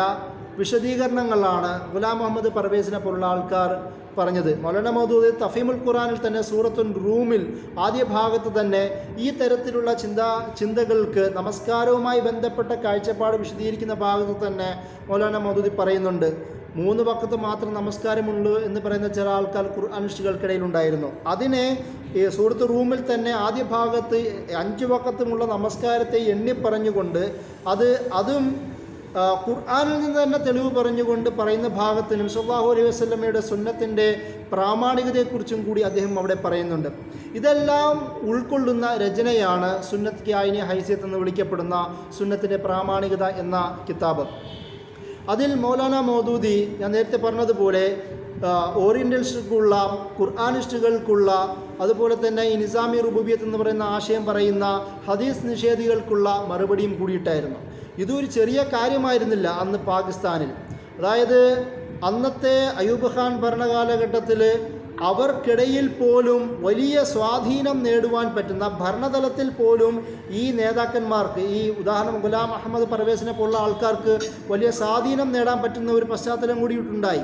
വിശദീകരണങ്ങളാണ് ഗുലാം മുഹമ്മദ് പർവേസിനെ പോലുള്ള ആൾക്കാർ പറഞ്ഞത്. മൗലാന മൗദൂദി തഫീമുൽ ഖുർആനിൽ തന്നെ സൂറത്തുൽ റൂമിൽ ആദ്യ ഭാഗത്ത് തന്നെ ഈ തരത്തിലുള്ള ചിന്തകൾക്ക് നമസ്കാരവുമായി ബന്ധപ്പെട്ട കാഴ്ചപ്പാട് വിശദീകരിക്കുന്ന ഭാഗത്ത് തന്നെ മൗലാന മൗദൂദി പറയുന്നുണ്ട്, 3 വഖത്ത് മാത്രം നമസ്കാരമുള്ളൂ എന്ന് പറയുന്ന ചില ആൾക്കാർ ഖുർആനിസ്റ്റുകൾക്കിടയിലുണ്ടായിരുന്നു. അതിനെ സൂറത്ത് റൂമിൽ തന്നെ ആദ്യ ഭാഗത്ത് 5 വഖത്തുമുള്ള നമസ്കാരത്തെ എണ്ണി പറഞ്ഞുകൊണ്ട് അതും ഖുർആനിൽ നിന്ന് തന്നെ തെളിവ് പറഞ്ഞുകൊണ്ട് പറയുന്ന ഭാഗത്ത് നബി സല്ലല്ലാഹു അലൈഹി വസല്ലമയുടെ സുന്നത്തിൻ്റെ പ്രാമാണികതയെക്കുറിച്ചും കൂടി അദ്ദേഹം അവിടെ പറയുന്നുണ്ട്. ഇതെല്ലാം ഉൾക്കൊള്ളുന്ന രചനയാണ് സുന്നത്ത് കി ആയിനി ഹൈസിയത്ത് എന്ന് വിളിക്കപ്പെടുന്ന സുന്നത്തിൻ്റെ പ്രാമാണികത എന്ന കിതാബ്. അതിൽ മൗലാന മൗദൂദി ഞാൻ നേരത്തെ പറഞ്ഞതുപോലെ ഓറിയൻ്റലിസ്റ്റുകൾക്കുള്ള, ഖുർആനിസ്റ്റുകൾക്കുള്ള, അതുപോലെ തന്നെ ഈ നിസാമി റുബൂബിയത്ത് എന്ന് പറയുന്ന ആശയം പറയുന്ന ഹദീസ് നിഷേധികൾക്കുള്ള മറുപടിയും കൂടിയിട്ടായിരുന്നു. ഇതൊരു ചെറിയ കാര്യമായിരുന്നില്ല അന്ന് പാകിസ്ഥാനിൽ. അതായത് അന്നത്തെ അയൂബ് ഖാൻ ഭരണകാലഘട്ടത്തിൽ അവർക്കിടയിൽ പോലും വലിയ സ്വാധീനം നേടുവാൻ പറ്റുന്ന, ഭരണതലത്തിൽ പോലും ഈ നേതാക്കന്മാർക്ക്, ഈ ഉദാഹരണം ഗുലാം അഹമ്മദ് പർവേസിനെ പോലുള്ള ആൾക്കാർക്ക് വലിയ സ്വാധീനം നേടാൻ പറ്റുന്ന ഒരു പശ്ചാത്തലം കൂടിയിട്ടുണ്ടായി.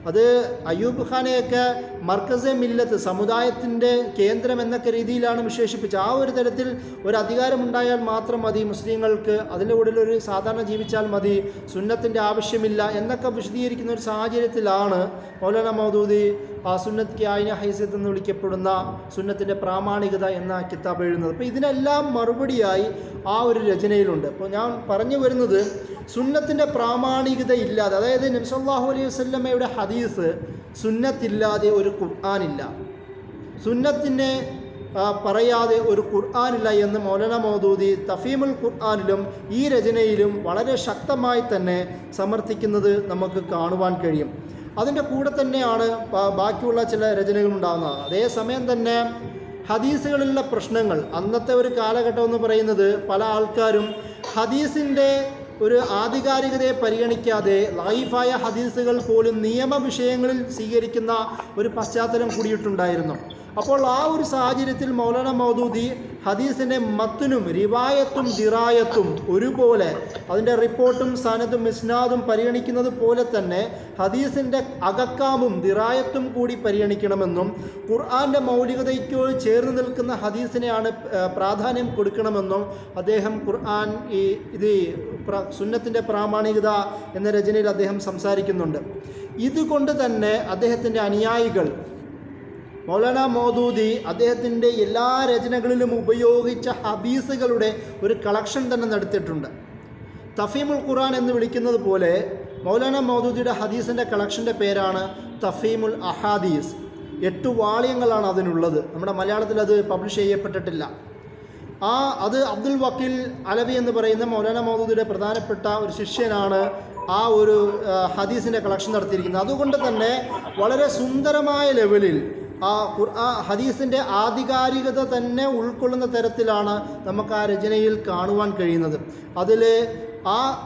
അത് അയ്യൂബ് ഖാനെയൊക്കെ മർക്കസെ മില്ലത്ത്, സമുദായത്തിൻ്റെ കേന്ദ്രം എന്നൊക്കെ രീതിയിലാണ് വിശേഷിപ്പിച്ചത്. ആ ഒരു തരത്തിൽ ഒരു അധികാരമുണ്ടായാൽ മാത്രം മതി മുസ്ലിങ്ങൾക്ക്, അതിൻ്റെ ഉള്ളിൽ ഒരു സാധാരണ ജീവിച്ചാൽ മതി, സുന്നത്തിൻ്റെ ആവശ്യമില്ല എന്നൊക്കെ വിശദീകരിക്കുന്ന ഒരു സാഹചര്യത്തിലാണ് മൗലാന മൗദൂദി ആ സുന്നത്ത് കി ആയിനി ഹൈസിയത്ത് എന്ന് വിളിക്കപ്പെടുന്ന സുന്നത്തിൻ്റെ പ്രാമാണികത എന്ന കിതാബ് എഴുതുന്നത്. അപ്പോൾ ഇതിനെല്ലാം മറുപടിയായി ആ ഒരു രചനയിലുണ്ട്. അപ്പോൾ ഞാൻ പറഞ്ഞു വരുന്നത്, സുന്നത്തിൻ്റെ പ്രാമാണികത ഇല്ലാതെ, അതായത് നബി സല്ലല്ലാഹു അലൈഹി വസല്ലമയുടെ ഹദീസ് സുന്നത്തില്ലാതെ ഒരു ഖുർആനില്ല, സുന്നത്തിനെ പറയാതെ ഒരു ഖുർആനില്ല എന്ന് മൗലാന മൗദൂദി തഫീമുൽ ഖുർആനിലും ഈ രചനയിലും വളരെ ശക്തമായി തന്നെ സമർത്ഥിക്കുന്നത് നമുക്ക് കാണുവാൻ കഴിയും. അതിൻ്റെ കൂടെ തന്നെയാണ് ബാക്കിയുള്ള ചില രചനകൾ ഉണ്ടാകുന്നത്. അതേസമയം തന്നെ ഹദീസുകളിലുള്ള പ്രശ്നങ്ങൾ, അന്നത്തെ ഒരു കാലഘട്ടം എന്ന് പറയുന്നത് പല ആൾക്കാരും ഹദീസിൻ്റെ ഒരു ആധികാരികതയെ പരിഗണിക്കാതെ ലൈഫായ ഹദീസുകൾ പോലും നിയമവിഷയങ്ങളിൽ സ്വീകരിക്കുന്ന ഒരു പശ്ചാത്തലം കൂടിയിട്ടുണ്ടായിരുന്നു. അപ്പോൾ ആ ഒരു സാഹചര്യത്തിൽ മൗലാന മൗദൂദി ഹദീസിൻ്റെ മത്തുനും റിവായത്തും ദിറായത്തും ഒരുപോലെ, അതിൻ്റെ റിപ്പോർട്ടും സനദും ഇസ്നാദും പരിഗണിക്കുന്നത് പോലെ തന്നെ ഹദീസിൻ്റെ അകക്കാമും ദിറായത്തും കൂടി പരിഗണിക്കണമെന്നും ഖുർആൻ്റെ മൗലികതയ്ക്ക് ചേർന്ന് നിൽക്കുന്ന ഹദീസിനെയാണ് പ്രാധാന്യം കൊടുക്കണമെന്നും അദ്ദേഹം ഖുർആൻ ഇത് സുന്നത്തിൻ്റെ പ്രാമാണികത എന്ന രചനയിൽ അദ്ദേഹം സംസാരിക്കുന്നുണ്ട്. ഇതുകൊണ്ട് തന്നെ അദ്ദേഹത്തിൻ്റെ അനുയായികൾ മൗലാന മൗദൂദി അദ്ദേഹത്തിൻ്റെ എല്ലാ രചനകളിലും ഉപയോഗിച്ച ഹദീസുകളുടെ ഒരു കളക്ഷൻ തന്നെ നടത്തിയിട്ടുണ്ട്. തഫീമുൽ ഖുർആൻ എന്ന് വിളിക്കുന്നത് പോലെ മൗലാന മൗദൂദിയുടെ ഹദീസിൻ്റെ കളക്ഷൻ്റെ പേരാണ് തഫീമുൽ അഹാദീസ്. 8 വാള്യങ്ങളാണ് അതിനുള്ളത്. നമ്മുടെ മലയാളത്തിൽ അത് പബ്ലിഷ് ചെയ്യപ്പെട്ടിട്ടില്ല. അത് അബ്ദുൽ വക്കീൽ അലവി എന്ന് പറയുന്ന മൗലാന മൗദൂദിയുടെ പ്രധാനപ്പെട്ട ഒരു ശിഷ്യനാണ് ആ ഒരു ഹദീസിൻ്റെ കളക്ഷൻ നടത്തിയിരിക്കുന്നത്. അതുകൊണ്ട് തന്നെ വളരെ സുന്ദരമായ ലെവലിൽ ഹദീസിൻ്റെ ആധികാരികത തന്നെ ഉൾക്കൊള്ളുന്ന തരത്തിലാണ് നമുക്ക് ആ രചനയിൽ കാണുവാൻ കഴിയുന്നത്.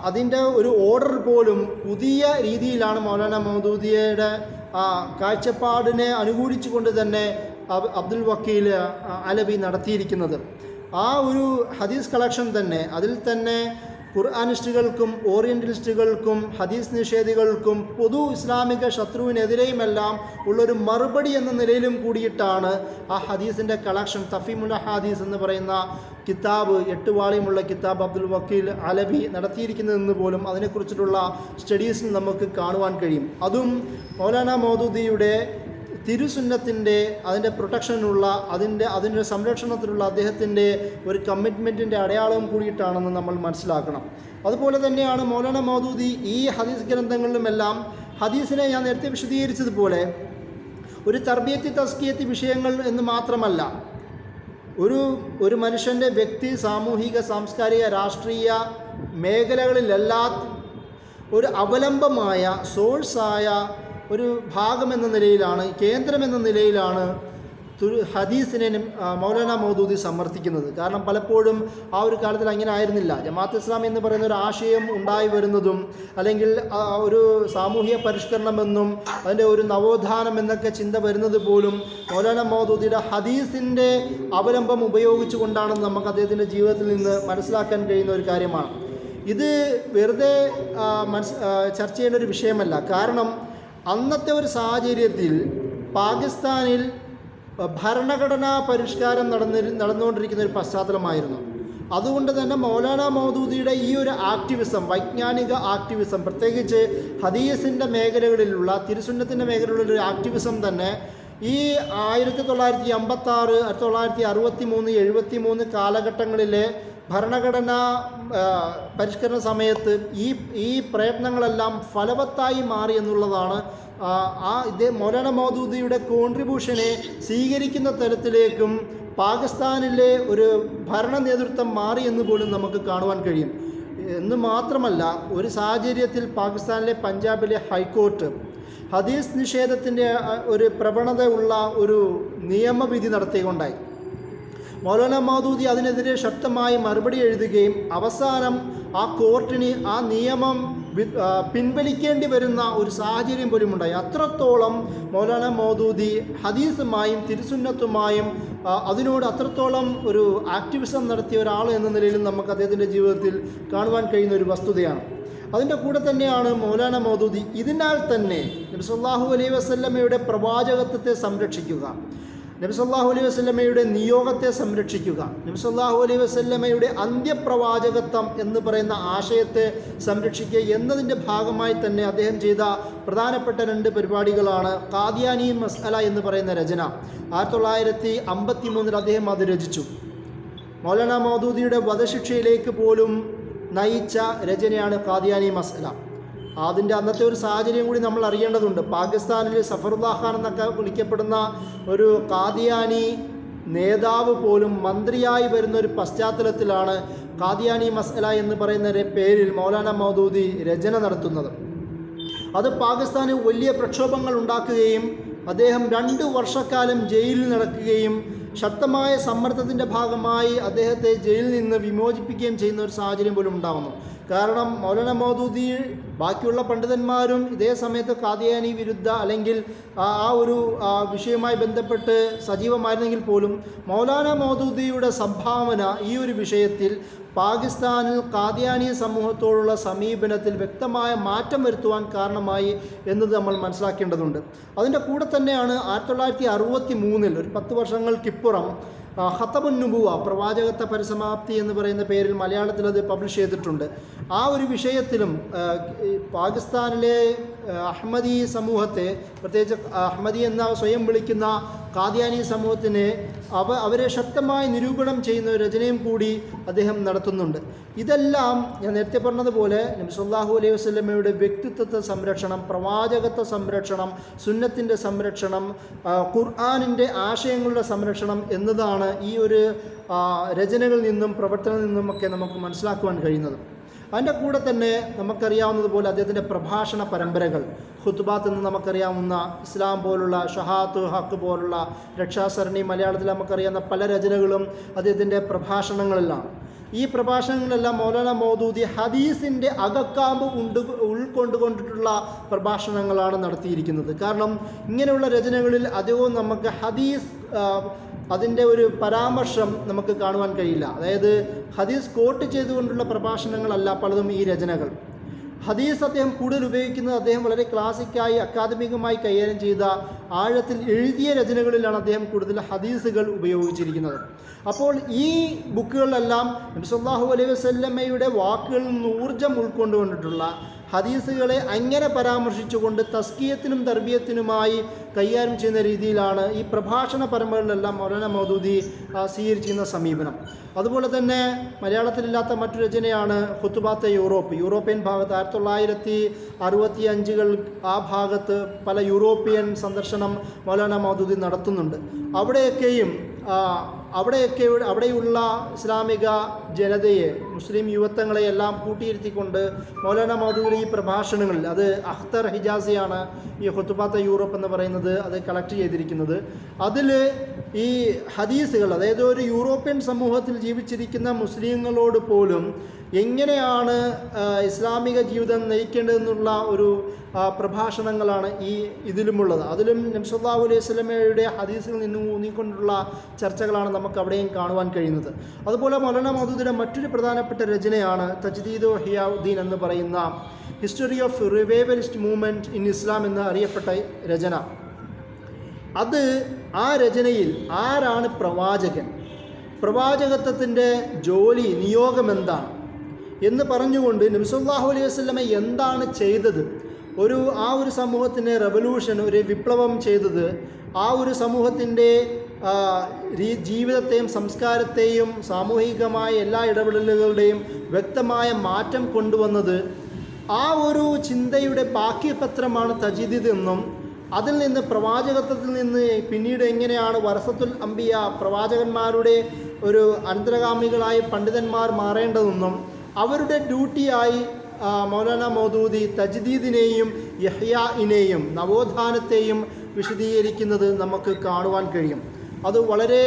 അതിൻ്റെ ഒരു ഓർഡർ പോലും പുതിയ രീതിയിലാണ് മൗലാന മൗദൂദിയുടെ കാഴ്ചപ്പാടിനെ അനുകൂലിച്ചുകൊണ്ട് തന്നെ അബ്ദുൽ വക്കീൽ അലവി നടത്തിയിരിക്കുന്നത്. ആ ഒരു ഹദീസ് കളക്ഷൻ തന്നെ, അതിൽ തന്നെ ഖുർആനിസ്റ്റുകൾക്കും ഓറിയൻ്റലിസ്റ്റുകൾക്കും ഹദീസ് നിഷേധികൾക്കും പൊതു ഇസ്ലാമിക ശത്രുവിനെതിരെയുമെല്ലാം ഉള്ളൊരു മറുപടി എന്ന നിലയിലും കൂടിയിട്ടാണ് ആ ഹദീസിൻ്റെ കളക്ഷൻ തഫീമുൽ ഹദീസ് എന്ന് പറയുന്ന കിതാബ്, 8 വാള്യമുള്ള കിതാബ് അബ്ദുൽ വക്കീൽ അലവി നടത്തിയിരിക്കുന്നതെന്ന് പോലും അതിനെക്കുറിച്ചിട്ടുള്ള സ്റ്റഡീസിൽ നമുക്ക് കാണുവാൻ കഴിയും. അതും മൗലാന മൗദൂദിയുടെ തിരുസുന്നത്തിൻ്റെ, അതിൻ്റെ പ്രൊട്ടക്ഷനുള്ള, അതിൻ്റെ സംരക്ഷണത്തിലുള്ള അദ്ദേഹത്തിൻ്റെ ഒരു കമ്മിറ്റ്മെൻറ്റിൻ്റെ അടയാളവും കൂടിയിട്ടാണെന്ന് നമ്മൾ മനസ്സിലാക്കണം. അതുപോലെ തന്നെയാണ് മൗലാന മൗദൂദി ഈ ഹദീസ് ഗ്രന്ഥങ്ങളിലുമെല്ലാം ഹദീസിനെ ഞാൻ നേരത്തെ വിശദീകരിച്ചതുപോലെ ഒരു തർബിയത്തി തസ്കിയത്തി വിഷയങ്ങൾ എന്ന് മാത്രമല്ല, ഒരു മനുഷ്യൻ്റെ വ്യക്തി, സാമൂഹിക, സാംസ്കാരിക, രാഷ്ട്രീയ മേഖലകളിലെല്ലാം ഒരു അവലംബമായ സോഴ്സായ ഒരു ഭാഗമെന്ന നിലയിലാണ്, കേന്ദ്രമെന്ന നിലയിലാണ് ഹദീസിനെ മൗലാന മൗദൂദി സമർത്ഥിക്കുന്നത്. കാരണം പലപ്പോഴും ആ ഒരു കാലത്തിൽ അങ്ങനെ ആയിരുന്നില്ല. ജമാഅത്ത് ഇസ്ലാമി എന്ന് പറയുന്ന ഒരു ആശയം ഉണ്ടായി വരുന്നതും, അല്ലെങ്കിൽ ഒരു സാമൂഹിക പരിഷ്കരണമെന്നും അതിൻ്റെ ഒരു നവോത്ഥാനം എന്നൊക്കെ ചിന്ത വരുന്നത് പോലും മൗലാന മൗദൂദിയുടെ ഹദീസിൻ്റെ അവലംബം ഉപയോഗിച്ചു കൊണ്ടാണെന്ന് നമുക്ക് അദ്ദേഹത്തിൻ്റെ ജീവിതത്തിൽ നിന്ന് മനസ്സിലാക്കാൻ കഴിയുന്ന ഒരു കാര്യമാണ്. ഇത് വെറുതെ ചർച്ച ചെയ്യേണ്ട ഒരു വിഷയമല്ല. കാരണം അന്നത്തെ ഒരു സാഹചര്യത്തിൽ പാകിസ്ഥാനിൽ ഭരണഘടനാ പരിഷ്കാരം നടന്നുകൊണ്ടിരിക്കുന്ന ഒരു പശ്ചാത്തലമായിരുന്നു. അതുകൊണ്ട് തന്നെ മൗലാന മൗദൂദിയുടെ ഈ ഒരു ആക്ടിവിസം, വൈജ്ഞാനിക ആക്ടിവിസം, പ്രത്യേകിച്ച് ഹദീസിൻ്റെ മേഖലകളിലുള്ള, തിരുസുന്നത്തിൻ്റെ മേഖലകളിലുള്ള ഒരു ആക്ടിവിസം തന്നെ ഈ 1956, 1963, 1973 കാലഘട്ടങ്ങളിലെ ഭരണഘടനാ പരിഷ്കരണ സമയത്ത് ഈ പ്രയത്നങ്ങളെല്ലാം ഫലവത്തായി മാറി എന്നുള്ളതാണ്. മൗലാന മൗദൂദിയുടെ കോൺട്രിബ്യൂഷനെ സ്വീകരിക്കുന്ന തരത്തിലേക്കും പാകിസ്ഥാനിലെ ഒരു ഭരണ നേതൃത്വം മാറി എന്ന് പോലും നമുക്ക് കാണുവാൻ കഴിയും. എന്ന് മാത്രമല്ല, ഒരു സാഹചര്യത്തിൽ പാകിസ്ഥാനിലെ പഞ്ചാബിലെ ഹൈക്കോർട്ട് ഹദീസ് നിഷേധത്തിൻ്റെ ഒരു പ്രവണത ഉള്ള ഒരു നിയമവിധി നടത്തിക്കൊണ്ടായി. മൗലാന മൗദൂദി അതിനെതിരെ ശക്തമായി മറുപടി എഴുതുകയും അവസാനം ആ കോർട്ടിന് ആ നിയമം പിൻവലിക്കേണ്ടി വരുന്ന ഒരു സാഹചര്യം പോലും ഉണ്ടായി. അത്രത്തോളം മൗലാന മൗദൂദി ഹദീസുമായും തിരുസുന്നത്തുമായും അതിനോട് അത്രത്തോളം ഒരു ആക്ടിവിസം നടത്തിയ ഒരാൾ എന്ന നിലയിൽ നമുക്ക് അദ്ദേഹത്തിൻ്റെ ജീവിതത്തിൽ കാണുവാൻ കഴിയുന്ന ഒരു വസ്തുതയാണ്. അതിൻ്റെ കൂടെ തന്നെയാണ് മൗലാന മൗദൂദി ഇതിനാൽ തന്നെ നബി സല്ലല്ലാഹു അലൈഹി വസല്ലമയുടെ പ്രവാചകത്വത്തെ സംരക്ഷിക്കുക, നബി സല്ലല്ലാഹു അലൈഹി വസല്ലമയുടെ നിയോഗത്തെ സംരക്ഷിക്കുക, നബി സല്ലല്ലാഹു അലൈഹി വസല്ലമയുടെ അന്ത്യപ്രവാചകത്വം എന്ന് പറയുന്ന ആശയത്തെ സംരക്ഷിക്കുക എന്നതിൻ്റെ ഭാഗമായി തന്നെ അദ്ദേഹം ചെയ്ത പ്രധാനപ്പെട്ട 2 പരിപാടികളാണ് ഖാദിയാനി മസ്അല എന്ന് പറയുന്ന രചന. 1953 അദ്ദേഹം അത് രചിച്ചു. മൗലാന മൗദൂദിയുടെ വധശിക്ഷയിലേക്ക് പോലും നയിച്ച രചനയാണ് ഖാദിയാനി മസ്അല. അതിൻ്റെ അന്നത്തെ ഒരു സാഹചര്യം കൂടി നമ്മൾ അറിയേണ്ടതുണ്ട്. പാകിസ്ഥാനിൽ സഫറുല്ലാ ഖാൻ എന്നൊക്കെ വിളിക്കപ്പെടുന്ന ഒരു ഖാദിയാനി നേതാവ് പോലും മന്ത്രിയായി വരുന്ന ഒരു പശ്ചാത്തലത്തിലാണ് ഖാദിയാനി മസ്അല എന്ന് പറയുന്ന പേരിൽ മൗലാന മൗദൂദി രചന നടത്തുന്നത്. അത് പാകിസ്ഥാനിൽ വലിയ പ്രക്ഷോഭങ്ങൾ ഉണ്ടാക്കുകയും അദ്ദേഹം 2 വർഷക്കാലം ജയിലിൽ നടക്കുകയും ശക്തമായ സമ്മർദ്ദത്തിൻ്റെ ഭാഗമായി അദ്ദേഹത്തെ ജയിലിൽ നിന്ന് വിമോചിപ്പിക്കുകയും ചെയ്യുന്ന ഒരു സാഹചര്യം പോലും ഉണ്ടാകുന്നു. കാരണം മൗലാന മൗദൂദി ബാക്കിയുള്ള പണ്ഡിതന്മാരും ഇതേ സമയത്ത് ഖാദിയാനി വിരുദ്ധ അല്ലെങ്കിൽ ആ ഒരു വിഷയവുമായി ബന്ധപ്പെട്ട് സജീവമായിരുന്നെങ്കിൽ പോലും മൗലാന മൗദൂദിയുടെ സംഭാവന ഈ ഒരു വിഷയത്തിൽ പാകിസ്ഥാനിൽ ഖാദിയാനി സമൂഹത്തോടുള്ള സമീപനത്തിൽ വ്യക്തമായ മാറ്റം വരുത്തുവാൻ കാരണമായി എന്നത് നമ്മൾ മനസ്സിലാക്കേണ്ടതുണ്ട്. അതിൻ്റെ കൂടെ തന്നെയാണ് 1963 ഒരു 10 വർഷങ്ങൾക്കിപ്പുറം ഖത്തമുൻ നുബുവ പ്രവാചകത്വ പരിസമാപ്തി എന്ന് പറയുന്ന പേരിൽ മലയാളത്തിൽ അത് പബ്ലിഷ് ചെയ്തിട്ടുണ്ട്. ആ ഒരു വിഷയത്തിലും പാകിസ്ഥാനിലെ അഹമ്മദി സമൂഹത്തെ, പ്രത്യേകിച്ച് അഹമ്മദി എന്ന സ്വയം വിളിക്കുന്ന ഖാദിയാനി സമൂഹത്തിനെ അവരെ ശക്തമായി നിരൂപണം ചെയ്യുന്ന ഒരു രചനയും കൂടി അദ്ദേഹം നടത്തുന്നുണ്ട്. ഇതെല്ലാം ഞാൻ നേരത്തെ പറഞ്ഞതുപോലെ നബി സല്ലല്ലാഹു അലൈഹി വസല്ലമയുടെ വ്യക്തിത്വത്തെ സംരക്ഷണം, പ്രവാചകത്വ സംരക്ഷണം, സുന്നത്തിൻ്റെ സംരക്ഷണം, ഖുർആനിൻ്റെ ആശയങ്ങളുടെ സംരക്ഷണം എന്നതാണ് ഈ ഒരു രചനകളിൽ നിന്നും പ്രവർത്തനങ്ങളിൽ നിന്നുമൊക്കെ നമുക്ക് മനസ്സിലാക്കുവാൻ കഴിയുന്നത്. അതിൻ്റെ കൂടെ തന്നെ നമുക്കറിയാവുന്നതുപോലെ അദ്ദേഹത്തിൻ്റെ പ്രഭാഷണ പരമ്പരകൾ, ഖുത്ബാത്ത് എന്ന് നമുക്കറിയാവുന്ന ഇസ്ലാം പോലുള്ള ഷഹാത്ത് ഹക്ക് പോലുള്ള രക്ഷാസരണി, മലയാളത്തിൽ നമുക്കറിയാവുന്ന പല രചനകളും അദ്ദേഹത്തിൻ്റെ പ്രഭാഷണങ്ങളിലാണ്. ഈ പ്രഭാഷണങ്ങളെല്ലാം മൗലാന മൗദൂദി ഹദീസിൻ്റെ അകക്കാമ്പ് ഉൾക്കൊണ്ടുകൊണ്ടിട്ടുള്ള പ്രഭാഷണങ്ങളാണ് നടത്തിയിരിക്കുന്നത്. കാരണം ഇങ്ങനെയുള്ള രചനകളിൽ അധികവും നമുക്ക് ഹദീസ് അതിൻ്റെ ഒരു പരാമർശം നമുക്ക് കാണുവാൻ കഴിയില്ല. അതായത് ഹദീസ് കോട്ട് ചെയ്തുകൊണ്ടുള്ള പ്രഭാഷണങ്ങളല്ല പലതും ഈ രചനകൾ. ഹദീസ് അദ്ദേഹം കൂടുതൽ ഉപയോഗിക്കുന്നത് അദ്ദേഹം വളരെ ക്ലാസിക്കായി അക്കാദമികമായി കൈകാര്യം ചെയ്ത ആഴത്തിൽ എഴുതിയ രചനകളിലാണ് അദ്ദേഹം കൂടുതൽ ഹദീസുകൾ ഉപയോഗിച്ചിരിക്കുന്നത്. അപ്പോൾ ഈ ബുക്കുകളിലെല്ലാം നബി സല്ലല്ലാഹു അലൈഹി വസല്ലമയുടെ വാക്കുകളിൽ നിന്ന് ഊർജ്ജം ഉൾക്കൊണ്ടുകൊണ്ടിട്ടുള്ള ഹദീസുകളെ അങ്ങനെ പരാമർശിച്ചുകൊണ്ട് തസ്കിയത്തിനും തർബിയത്തിനുമായി കൈകാര്യം ചെയ്യുന്ന രീതിയിലാണ് ഈ പ്രഭാഷണ പരമ്പരകളിലെല്ലാം മൗലാന മൗദൂദി സ്വീകരിച്ചിരുന്ന സമീപനം. അതുപോലെ തന്നെ മലയാളത്തിലില്ലാത്ത മറ്റൊരു രചനയാണ് ഖുത്ബാത്തെ യൂറോപ്യൻ ഭാഗത്ത് 1965 ആ ഭാഗത്ത് പല യൂറോപ്യൻ സന്ദർശനം മൗലാന മൗദൂദി നടത്തുന്നുണ്ട്. അവിടെയുള്ള ഇസ്ലാമിക ജനതയെ, മുസ്ലിം യുവത്വങ്ങളെയെല്ലാം കൂട്ടിയിരുത്തിക്കൊണ്ട് മൗലാന മൗദൂദി ഈ പ്രഭാഷണങ്ങളിൽ, അത് അഖ്തർ ഹിജാസിയാണ് ഈ ഖുത്ബാത്തെ യൂറോപ്പ് എന്ന് പറയുന്നത് അത് കളക്ട് ചെയ്തിരിക്കുന്നത്. അതിൽ ഈ ഹദീസുകൾ, അതായത് ഒരു യൂറോപ്യൻ സമൂഹത്തിൽ ജീവിച്ചിരിക്കുന്ന മുസ്ലിങ്ങളോട് പോലും എങ്ങനെയാണ് ഇസ്ലാമിക ജീവിതം നയിക്കേണ്ടതെന്നുള്ള ഒരു പ്രഭാഷണങ്ങളാണ് ഇതിലുമുള്ളത്. അതിലും നബി സല്ലല്ലാഹു അലൈഹി വസല്ലമയുടെ ഹദീസുകളിൽ നിന്നും ഊന്നിക്കൊണ്ടുള്ള ചർച്ചകളാണ് നമുക്ക് അവിടെയും കാണുവാൻ കഴിയുന്നത്. അതുപോലെ മൗലാന മൗദൂദിയുടെ മറ്റൊരു പ്രധാനപ്പെട്ട രചനയാണ് തജ്ദീദു ഇഹ്യാഉദ്ദീൻ എന്ന് പറയുന്ന history of revivalist movement in Islam എന്ന് അറിയപ്പെട്ട രചന. ആ രചനയിൽ ആരാണ് പ്രവാചകൻ, പ്രവാചകത്വത്തിൻ്റെ ജോലി, നിയോഗം എന്താണ് എന്ന് പറഞ്ഞുകൊണ്ട് നബി സല്ലല്ലാഹു അലൈഹി വസല്ലമ എന്താണ് ചെയ്തത്, ആ ഒരു സമൂഹത്തിൻ്റെ റെവല്യൂഷൻ, ഒരു വിപ്ലവം ചെയ്തത്, ആ ഒരു സമൂഹത്തിൻ്റെ ജീവിതത്തെയും സംസ്കാരത്തെയും സാമൂഹികമായ എല്ലാ ഇടപെടലുകളുടെയും വ്യക്തമായ മാറ്റം കൊണ്ടുവന്നത്. ആ ഒരു ചിന്തയുടെ ബാക്കിപത്രമാണ് തജ്ദീദ് എന്നും അതിൽ നിന്ന് പ്രവാചകത്വത്തിൽ നിന്ന് പിന്നീട് എങ്ങനെയാണ് വറസത്തുൽ അംബിയ പ്രവാചകന്മാരുടെ ഒരു അനന്തരഗാമികളായി പണ്ഡിതന്മാർ മാറേണ്ടതെന്നും അവരുടെ ഡ്യൂട്ടിയായി മൗലാന മൗദൂദി തജ്ദീദിനെയും യഹ്യാഇനെയും നവോത്ഥാനത്തെയും വിശദീകരിക്കുന്നത് നമുക്ക് കാണുവാൻ കഴിയും. അത് വളരെ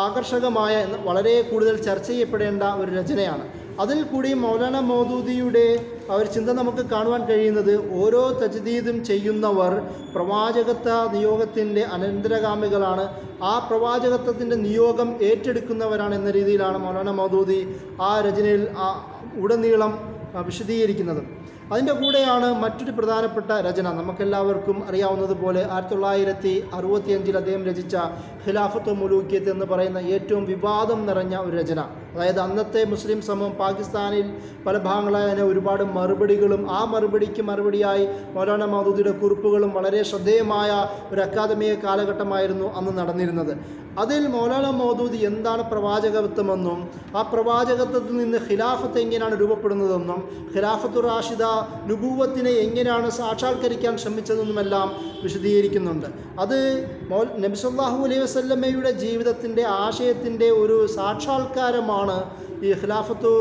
ആകർഷകമായ വളരെ കൂടുതൽ ചർച്ച ചെയ്യപ്പെടേണ്ട ഒരു രചനയാണ്. അതിൽ കൂടി മൗലാന മൗദൂദിയുടെ ഒരു ചിന്ത നമുക്ക് കാണുവാൻ കഴിയുന്നത് ഓരോ തജ്ദീദും ചെയ്യുന്നവർ പ്രവാചകത്വ നിയോഗത്തിൻ്റെ അനന്തരഗാമികളാണ്, ആ പ്രവാചകത്വത്തിൻ്റെ നിയോഗം ഏറ്റെടുക്കുന്നവരാണ് എന്ന രീതിയിലാണ് മൗലാന മൗദൂദി ആ രചനയിൽ ഉടനീളം വിശദീകരിക്കുന്നത്. അതിൻ്റെ കൂടെയാണ് മറ്റൊരു പ്രധാനപ്പെട്ട രചന, നമുക്കെല്ലാവർക്കും അറിയാവുന്നതുപോലെ 1965 അദ്ദേഹം രചിച്ച ഖിലാഫത്ത് മുലൂക്കിയത്ത് എന്ന് പറയുന്ന ഏറ്റവും വിവാദം നിറഞ്ഞ ഒരു രചന. അതായത് അന്നത്തെ മുസ്ലിം സമൂഹം പാകിസ്ഥാനിൽ പല ഭാഗങ്ങളായ തന്നെ ഒരുപാട് മറുപടികളും ആ മറുപടിയായി മൗലാന മൗദൂദിയുടെ കുറിപ്പുകളും വളരെ ശ്രദ്ധേയമായ ഒരു അക്കാദമിക കാലഘട്ടമായിരുന്നു അന്ന് നടന്നിരുന്നത്. അതിൽ മൗലാന മൗദൂദി എന്താണ് പ്രവാചകത്വമെന്നും ആ പ്രവാചകത്വത്തിൽ നിന്ന് ഖിലാഫത്ത് എങ്ങനെയാണ് രൂപപ്പെടുന്നതെന്നും ഖിലാഫത്തുർ റാഷിദ നുബൂവത്തിനെ എങ്ങനെയാണ് സാക്ഷാത്കരിക്കാൻ ശ്രമിച്ചതെന്നുമെല്ലാം വിശദീകരിക്കുന്നുണ്ട്. അത് നബി സല്ലല്ലാഹു അലൈഹി വസല്ലമയുടെ ജീവിതത്തിൻ്റെ ആശയത്തിൻ്റെ ഒരു സാക്ഷാത്കാരമാണ് ഈ ഖിലാഫത്തു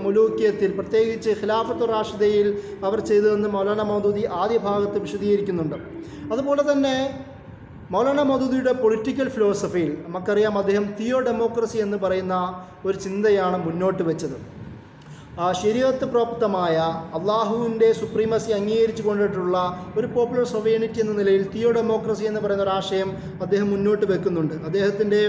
മുലൂക്കിയത്തിൽ, പ്രത്യേകിച്ച് ഖിലാഫത്തുർ റാഷിദയിൽ അവർ ചെയ്തതെന്ന് മൗലാന മൗദൂദി ആദ്യ ഭാഗത്ത് വിശദീകരിക്കുന്നുണ്ട്. അതുപോലെ തന്നെ മൗലാന മൗദൂദിയുടെ പൊളിറ്റിക്കൽ ഫിലോസഫിയിൽ നമുക്കറിയാം അദ്ദേഹം തിയോ ഡെമോക്രസി എന്ന് പറയുന്ന ഒരു ചിന്തയാണ് മുന്നോട്ട് വെച്ചത്. ശരീഅത്ത് പ്രോക്തമായ അള്ളാഹുവിൻ്റെ സുപ്രീമസി അംഗീകരിച്ചു കൊണ്ടിട്ടുള്ള ഒരു പോപ്പുലർ സൊവൈനിറ്റി എന്ന നിലയിൽ തിയോ ഡെമോക്രസി എന്ന് പറയുന്ന ഒരു ആശയം അദ്ദേഹം മുന്നോട്ട് വെക്കുന്നുണ്ട്. അദ്ദേഹത്തിൻ്റെ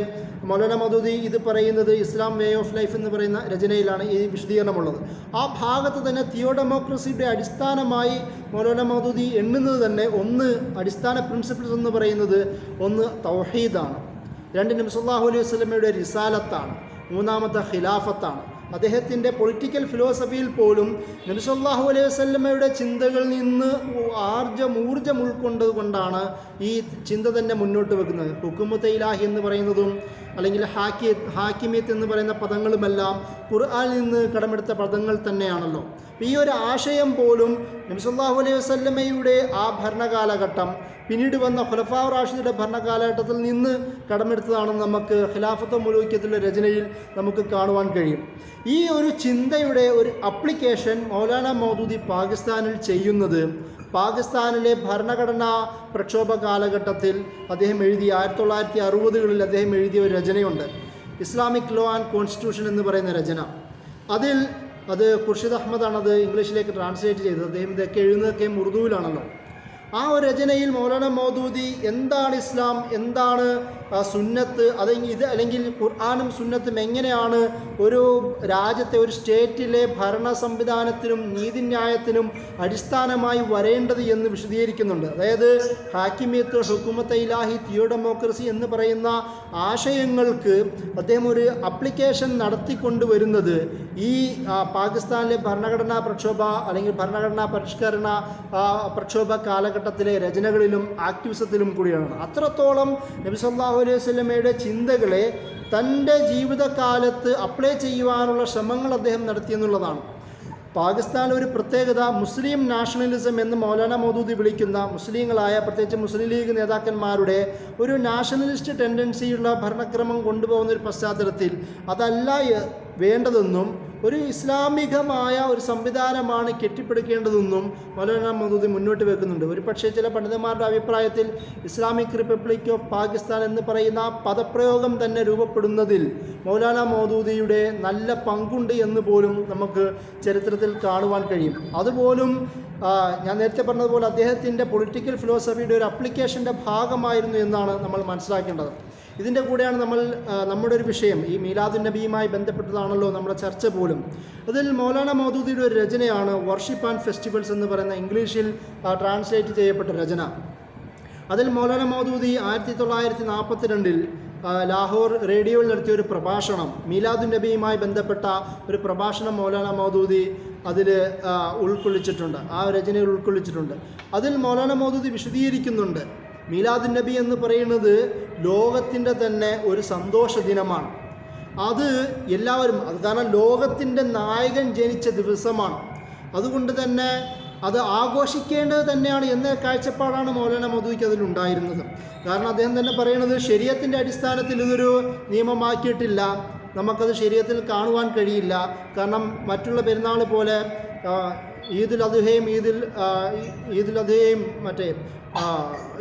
മൗലാന മൗദൂദി ഇത് പറയുന്നത് ഇസ്ലാം വേ ഓഫ് ലൈഫ് എന്ന് പറയുന്ന രചനയിലാണ് ഈ വിശദീകരണമുള്ളത്. ആ ഭാഗത്ത് തന്നെ തിയോ ഡെമോക്രസിയുടെ അടിസ്ഥാനമായി മൗലാന മൗദൂദി എണ്ണുന്നത് തന്നെ ഒന്ന് അടിസ്ഥാന പ്രിൻസിപ്പിൾസ് എന്ന് പറയുന്നത് ഒന്ന് തൗഹീദാണ്, രണ്ട് നബി സല്ലല്ലാഹു അലൈഹി വസല്ലമയുടെ റിസാലത്താണ്, മൂന്നാമത്തെ ഖിലാഫത്താണ്. അദ്ദേഹത്തിൻ്റെ പൊളിറ്റിക്കൽ ഫിലോസഫിയിൽ പോലും നബി സല്ലല്ലാഹു അലൈഹി വസല്ലമയുടെ ചിന്തകളിൽ നിന്ന് ഊർജ്ജം ഉൾക്കൊണ്ടുകൊണ്ടാണ് ഈ ചിന്ത തന്നെ മുന്നോട്ട് വെക്കുന്നത്. ഹുക്കുമത്ത് ഇലാഹി എന്ന് പറയുന്നതും അല്ലെങ്കിൽ ഹാക്കിമിയത്ത് എന്ന് പറയുന്ന പദങ്ങളുമെല്ലാം ഖുർആനിൽ നിന്ന് കടമെടുത്ത പദങ്ങൾ തന്നെയാണല്ലോ. ഈ ഒരു ആശയം പോലും നബി സല്ലല്ലാഹു അലൈഹി വസല്ലമയുടെ ആ ഭരണകാലഘട്ടം പിന്നീട് വന്ന ഖുലഫാഉർ റാഷിദുടെ ഭരണകാലഘട്ടത്തിൽ നിന്ന് കടമെടുത്തതാണെന്ന് നമുക്ക് ഖിലാഫത്ത് മുലൂക്കിയത്തിൻ്റെ രചനയിൽ നമുക്ക് കാണുവാൻ കഴിയും. ഈ ഒരു ചിന്തയുടെ ഒരു അപ്ലിക്കേഷൻ മൗലാന മൗദൂദി പാകിസ്ഥാനിൽ ചെയ്യുന്നത് പാകിസ്ഥാനിലെ ഭരണഘടനാ പ്രക്ഷോഭ കാലഘട്ടത്തിൽ അദ്ദേഹം എഴുതിയ 1960കളിൽ അദ്ദേഹം എഴുതിയ ഒരു രചനയുണ്ട്, ഇസ്ലാമിക് ലോ ആൻഡ് കോൺസ്റ്റിറ്റ്യൂഷൻ എന്ന് പറയുന്ന രചന. അത് ഖുർഷിദ് അഹമ്മദാണ് അത് ഇംഗ്ലീഷിലേക്ക് ട്രാൻസ്ലേറ്റ് ചെയ്തത്. അദ്ദേഹം ഇതൊക്കെ എഴുതുന്നതൊക്കെ ഉറുദുവിലാണല്ലോ. ആ ഒരു രചനയിൽ മൗലാന മൗദൂദി എന്താണ് ഇസ്ലാം, എന്താണ് സുന്നത്ത്, അല്ലെങ്കിൽ ഖുർആനും സുന്നത്തും എങ്ങനെയാണ് ഒരു രാജ്യത്തെ ഒരു സ്റ്റേറ്റിലെ ഭരണ സംവിധാനത്തിനും നീതിന്യായത്തിനും അടിസ്ഥാനമായി വരേണ്ടത് എന്ന് വിശദീകരിക്കുന്നുണ്ട്. അതായത് ഹാക്കിമിയത്ത്, ഹുക്കുമത്ത് ഇലാഹി, തിയോ ഡെമോക്രസി എന്ന് പറയുന്ന ആശയങ്ങൾക്ക് അദ്ദേഹം ഒരു അപ്ലിക്കേഷൻ നടത്തിക്കൊണ്ടുവരുന്നത് ഈ പാകിസ്ഥാനിലെ ഭരണഘടനാ പ്രക്ഷോഭ അല്ലെങ്കിൽ ഭരണഘടനാ പരിഷ്കരണ പ്രക്ഷോഭ കാലഘട്ടത്തിലെ രചനകളിലും ആക്ടിവിസത്തിലും കൂടിയാണ്. അത്രത്തോളം നബി സല്ലല്ലാഹു അലൈഹി വസല്ലമയുടെ ചിന്തകളെ തൻ്റെ ജീവിതകാലത്ത് അപ്ലൈ ചെയ്യുവാനുള്ള ശ്രമങ്ങൾ അദ്ദേഹം നടത്തിയെന്നുള്ളതാണ്. പാകിസ്ഥാനിലെ ഒരു പ്രത്യേകത മുസ്ലിം നാഷണലിസം എന്ന് മൗലാന മൗദൂദി വിളിക്കുന്ന മുസ്ലിങ്ങളായ പ്രത്യേകിച്ച് മുസ്ലിം ലീഗ് നേതാക്കന്മാരുടെ ഒരു നാഷണലിസ്റ്റ് ടെൻഡൻസിയുള്ള ഭരണക്രമം കൊണ്ടുപോകുന്ന ഒരു പശ്ചാത്തലത്തിൽ അതല്ല വേണ്ടതെന്നും ഒരു ഇസ്ലാമികമായ ഒരു സംവിധാനമാണ് കെട്ടിപ്പടുക്കേണ്ടതെന്നും മൗലാന മൗദൂദി മുന്നോട്ട് വെക്കുന്നുണ്ട്. ഒരു പക്ഷേ ചില പണ്ഡിതന്മാരുടെ അഭിപ്രായത്തിൽ ഇസ്ലാമിക് റിപ്പബ്ലിക് ഓഫ് പാകിസ്ഥാൻ എന്ന് പറയുന്ന പദപ്രയോഗം തന്നെ രൂപപ്പെടുന്നതിൽ മൗലാന മൗദൂദിയുടെ നല്ല പങ്കുണ്ട് എന്ന് പോലും നമുക്ക് ചരിത്രത്തിൽ കാണുവാൻ കഴിയും. അതുപോലും ഞാൻ നേരത്തെ പറഞ്ഞതുപോലെ അദ്ദേഹത്തിൻ്റെ പൊളിറ്റിക്കൽ ഫിലോസഫിയുടെ ഒരു അപ്ലിക്കേഷൻ്റെ ഭാഗമായിരുന്നു എന്നാണ് നമ്മൾ മനസ്സിലാക്കേണ്ടത്. ഇതിൻ്റെ കൂടെയാണ് നമ്മുടെ ഒരു വിഷയം ഈ മീലാദുൻ നബിയുമായി ബന്ധപ്പെട്ടതാണല്ലോ നമ്മുടെ ചർച്ച പോലും. അതിൽ മൗലാന മൗദൂദിയുടെ ഒരു രചനയാണ് വർഷിപ്പ് ആൻഡ് ഫെസ്റ്റിവൽസ് എന്ന് പറയുന്ന ഇംഗ്ലീഷിൽ ട്രാൻസ്ലേറ്റ് ചെയ്യപ്പെട്ട രചന. അതിൽ മൗലാന മൗദൂദി 1942 ലാഹോർ റേഡിയോയിൽ നടത്തിയ ഒരു പ്രഭാഷണം, മീലാദുൻ നബിയുമായി ബന്ധപ്പെട്ട ഒരു പ്രഭാഷണം മൗലാന മൗദൂദി അതിൽ ഉൾക്കൊള്ളിച്ചിട്ടുണ്ട്, ആ രചനയിൽ ഉൾക്കൊള്ളിച്ചിട്ടുണ്ട്. അതിൽ മൗലാന മൗദൂദി വിശദീകരിക്കുന്നുണ്ട് മീലാദുൻ നബി എന്ന് പറയുന്നത് ലോകത്തിൻ്റെ തന്നെ ഒരു സന്തോഷ ദിനമാണ്. അത് എല്ലാവരും, അത് കാരണം ലോകത്തിൻ്റെ നായകൻ ജനിച്ച ദിവസമാണ്, അതുകൊണ്ട് തന്നെ അത് ആഘോഷിക്കേണ്ടത് തന്നെയാണ് എന്ന കാഴ്ചപ്പാടാണ് മൗലാന മൗദൂദിക്ക് അതിലുണ്ടായിരുന്നത്. കാരണം അദ്ദേഹം തന്നെ പറയുന്നത് ശരീഅത്തിൻ്റെ അടിസ്ഥാനത്തിൽ ഇതൊരു നിയമമാക്കിയിട്ടില്ല, നമുക്കത് ശരീഅത്തിൽ കാണുവാൻ കഴിയില്ല. കാരണം മറ്റുള്ള പെരുന്നാൾ പോലെ ഈദുൽ അദ്ഹയും മറ്റേ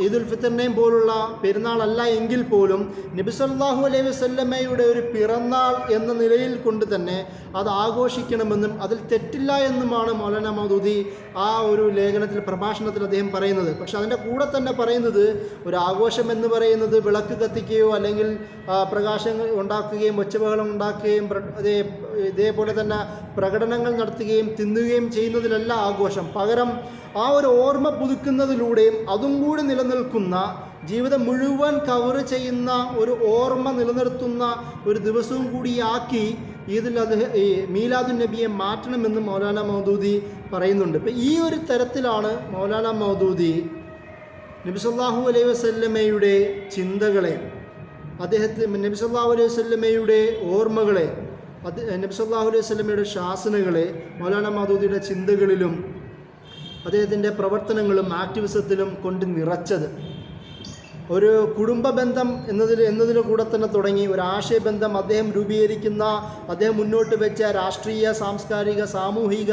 ഈദുൽ ഫിത്തറിനെയും പോലുള്ള പെരുന്നാളല്ല എങ്കിൽ പോലും നബി സല്ലല്ലാഹു അലൈഹി വസല്ലമയുടെ ഒരു പിറന്നാൾ എന്ന നിലയിൽ കൊണ്ട് തന്നെ അത് ആഘോഷിക്കണമെന്നും അതിൽ തെറ്റില്ല എന്നുമാണ് മൗലാന മൗദൂദി ആ ഒരു ലേഖനത്തിൽ, പ്രഭാഷണത്തിൽ അദ്ദേഹം പറയുന്നത്. പക്ഷെ അതിൻ്റെ കൂടെ തന്നെ പറയുന്നത് ഒരു ആഘോഷം എന്ന് പറയുന്നത് വിളക്ക് കത്തിക്കുകയോ അല്ലെങ്കിൽ പ്രകാശങ്ങൾ ഉണ്ടാക്കുകയും ഒച്ചബഹളം ഉണ്ടാക്കുകയും ഇതേപോലെ തന്നെ പ്രകടനങ്ങൾ നടത്തുകയും തിന്നുകയും ചെയ്യുന്നതിലല്ല ആഘോഷം. പകരം ആ ഒരു ഓർമ്മ പുതുക്കുന്നതിലൂടെയും അതും കൂടി നിലനിൽക്കുന്ന, ജീവിതം മുഴുവൻ കവർ ചെയ്യുന്ന ഒരു ഓർമ്മ നിലനിർത്തുന്ന ഒരു ദിവസവും കൂടിയാക്കി മീലാദുൻ നബിയെ മാറ്റണമെന്ന് മൗലാന മൗദൂദി പറയുന്നുണ്ട്. ഇപ്പം ഈ ഒരു തരത്തിലാണ് മൗലാന മൗദൂദി നബി സല്ലല്ലാഹു അലൈഹി വസല്ലമയുടെ ചിന്തകളെ, നബി സല്ലല്ലാഹു അലൈഹി വസല്ലമയുടെ ഓർമ്മകളെ, നബി സല്ലല്ലാഹു അലൈഹി വസല്ലമയുടെ ശാസനകളെ മൗലാന മൗദൂദിയുടെ ചിന്തകളിലും അദ്ദേഹത്തിൻ്റെ പ്രവർത്തനങ്ങളും ആക്ടിവിസത്തിലും കൊണ്ട് നിറച്ചത്. ഒരു കുടുംബ ബന്ധം എന്നതിന് കൂടെ തന്നെ തുടങ്ങി ഒരു ആശയബന്ധം അദ്ദേഹം രൂപീകരിക്കുന്ന, അദ്ദേഹം മുന്നോട്ട് വെച്ച രാഷ്ട്രീയ, സാംസ്കാരിക, സാമൂഹിക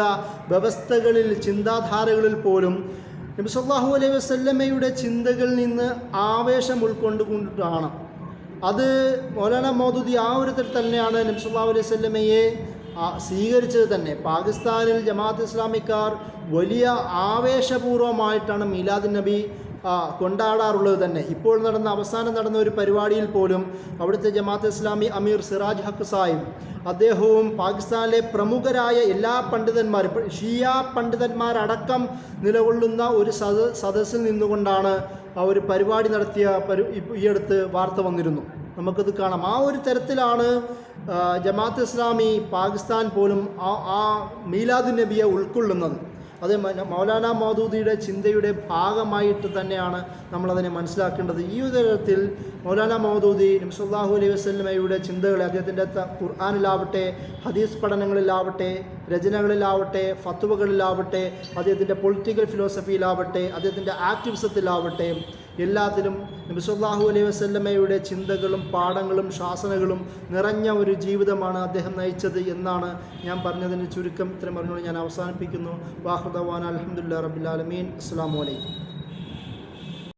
വ്യവസ്ഥകളിൽ, ചിന്താധാരകളിൽ പോലും നബി സല്ലല്ലാഹു അലൈഹി വസല്ലമയുടെ ചിന്തകളിൽ നിന്ന് ആവേശം ഉൾക്കൊണ്ടുകൊണ്ടിട്ടാണ്. അത് മൗലാന മൗദൂദി ആ ഒരു തരത്തിൽ തന്നെയാണ് നബി സല്ലല്ലാഹു അലൈഹി വസല്ലമയെ സ്വീകരിച്ചത് തന്നെ. പാകിസ്ഥാനിൽ ജമാഅത്ത് ഇസ്ലാമിക്കാർ വലിയ ആവേശപൂർവമായിട്ടാണ് മീലാദുൻ നബി കൊണ്ടാടാറുള്ളത് തന്നെ. ഇപ്പോൾ അവസാനം നടന്ന ഒരു പരിപാടിയിൽ പോലും അവിടുത്തെ ജമാഅത്ത് ഇസ്ലാമി അമീർ സിറാജ് ഹക്ക് സാഹിബ് അദ്ദേഹവും പാകിസ്ഥാനിലെ പ്രമുഖരായ എല്ലാ പണ്ഡിതന്മാരും, ഷിയ പണ്ഡിതന്മാരടക്കം നിലകൊള്ളുന്ന ഒരു സദസ്സിൽ നിന്നുകൊണ്ടാണ് ആ ഒരു പരിപാടി നടത്തിയ ഈ അടുത്ത് വാർത്ത വന്നിരുന്നു. നമുക്കത് കാണാം. ആ ഒരു തരത്തിലാണ് ജമാഅത്ത് ഇസ്ലാമി പാകിസ്ഥാൻ പോലും ആ മീലാദുൻ നബിയെ ഉൾക്കൊള്ളുന്നത്. അത് മൗലാന മൗദൂദിയുടെ ചിന്തയുടെ ഭാഗമായിട്ട് തന്നെയാണ് നമ്മളതിനെ മനസ്സിലാക്കേണ്ടത്. ഈ ഒരു തരത്തിൽ മൗലാന മൗദൂദി നബി സല്ലല്ലാഹു അലൈഹി വസല്ലമയുടെ ചിന്തകളെ അദ്ദേഹത്തിൻ്റെ ഖുർആനിലാവട്ടെ, ഹദീസ് പഠനങ്ങളിലാവട്ടെ, രചനകളിലാവട്ടെ, ഫത്വകളിലാവട്ടെ, അദ്ദേഹത്തിൻ്റെ പൊളിറ്റിക്കൽ ഫിലോസഫിയിലാവട്ടെ, അദ്ദേഹത്തിൻ്റെ ആക്ടിവിസത്തിലാവട്ടെ, എല്ലാത്തിലും നബി സല്ലല്ലാഹു അലൈഹി വസല്ലമയുടെ ചിന്തകളും പാഠങ്ങളും ശാസനകളും നിറഞ്ഞ ഒരു ജീവിതമാണ് അദ്ദേഹം നയിച്ചത് എന്നാണ് ഞാൻ പറഞ്ഞതിന് ചുരുക്കം. ഇത്രയും പറഞ്ഞുകൊണ്ട് ഞാൻ അവസാനിപ്പിക്കുന്നു. വാഹുദവാന അൽഹംദുലില്ലാഹി റബ്ബിൽ ആലമീൻ. അസ്സലാമു അലൈക്കും.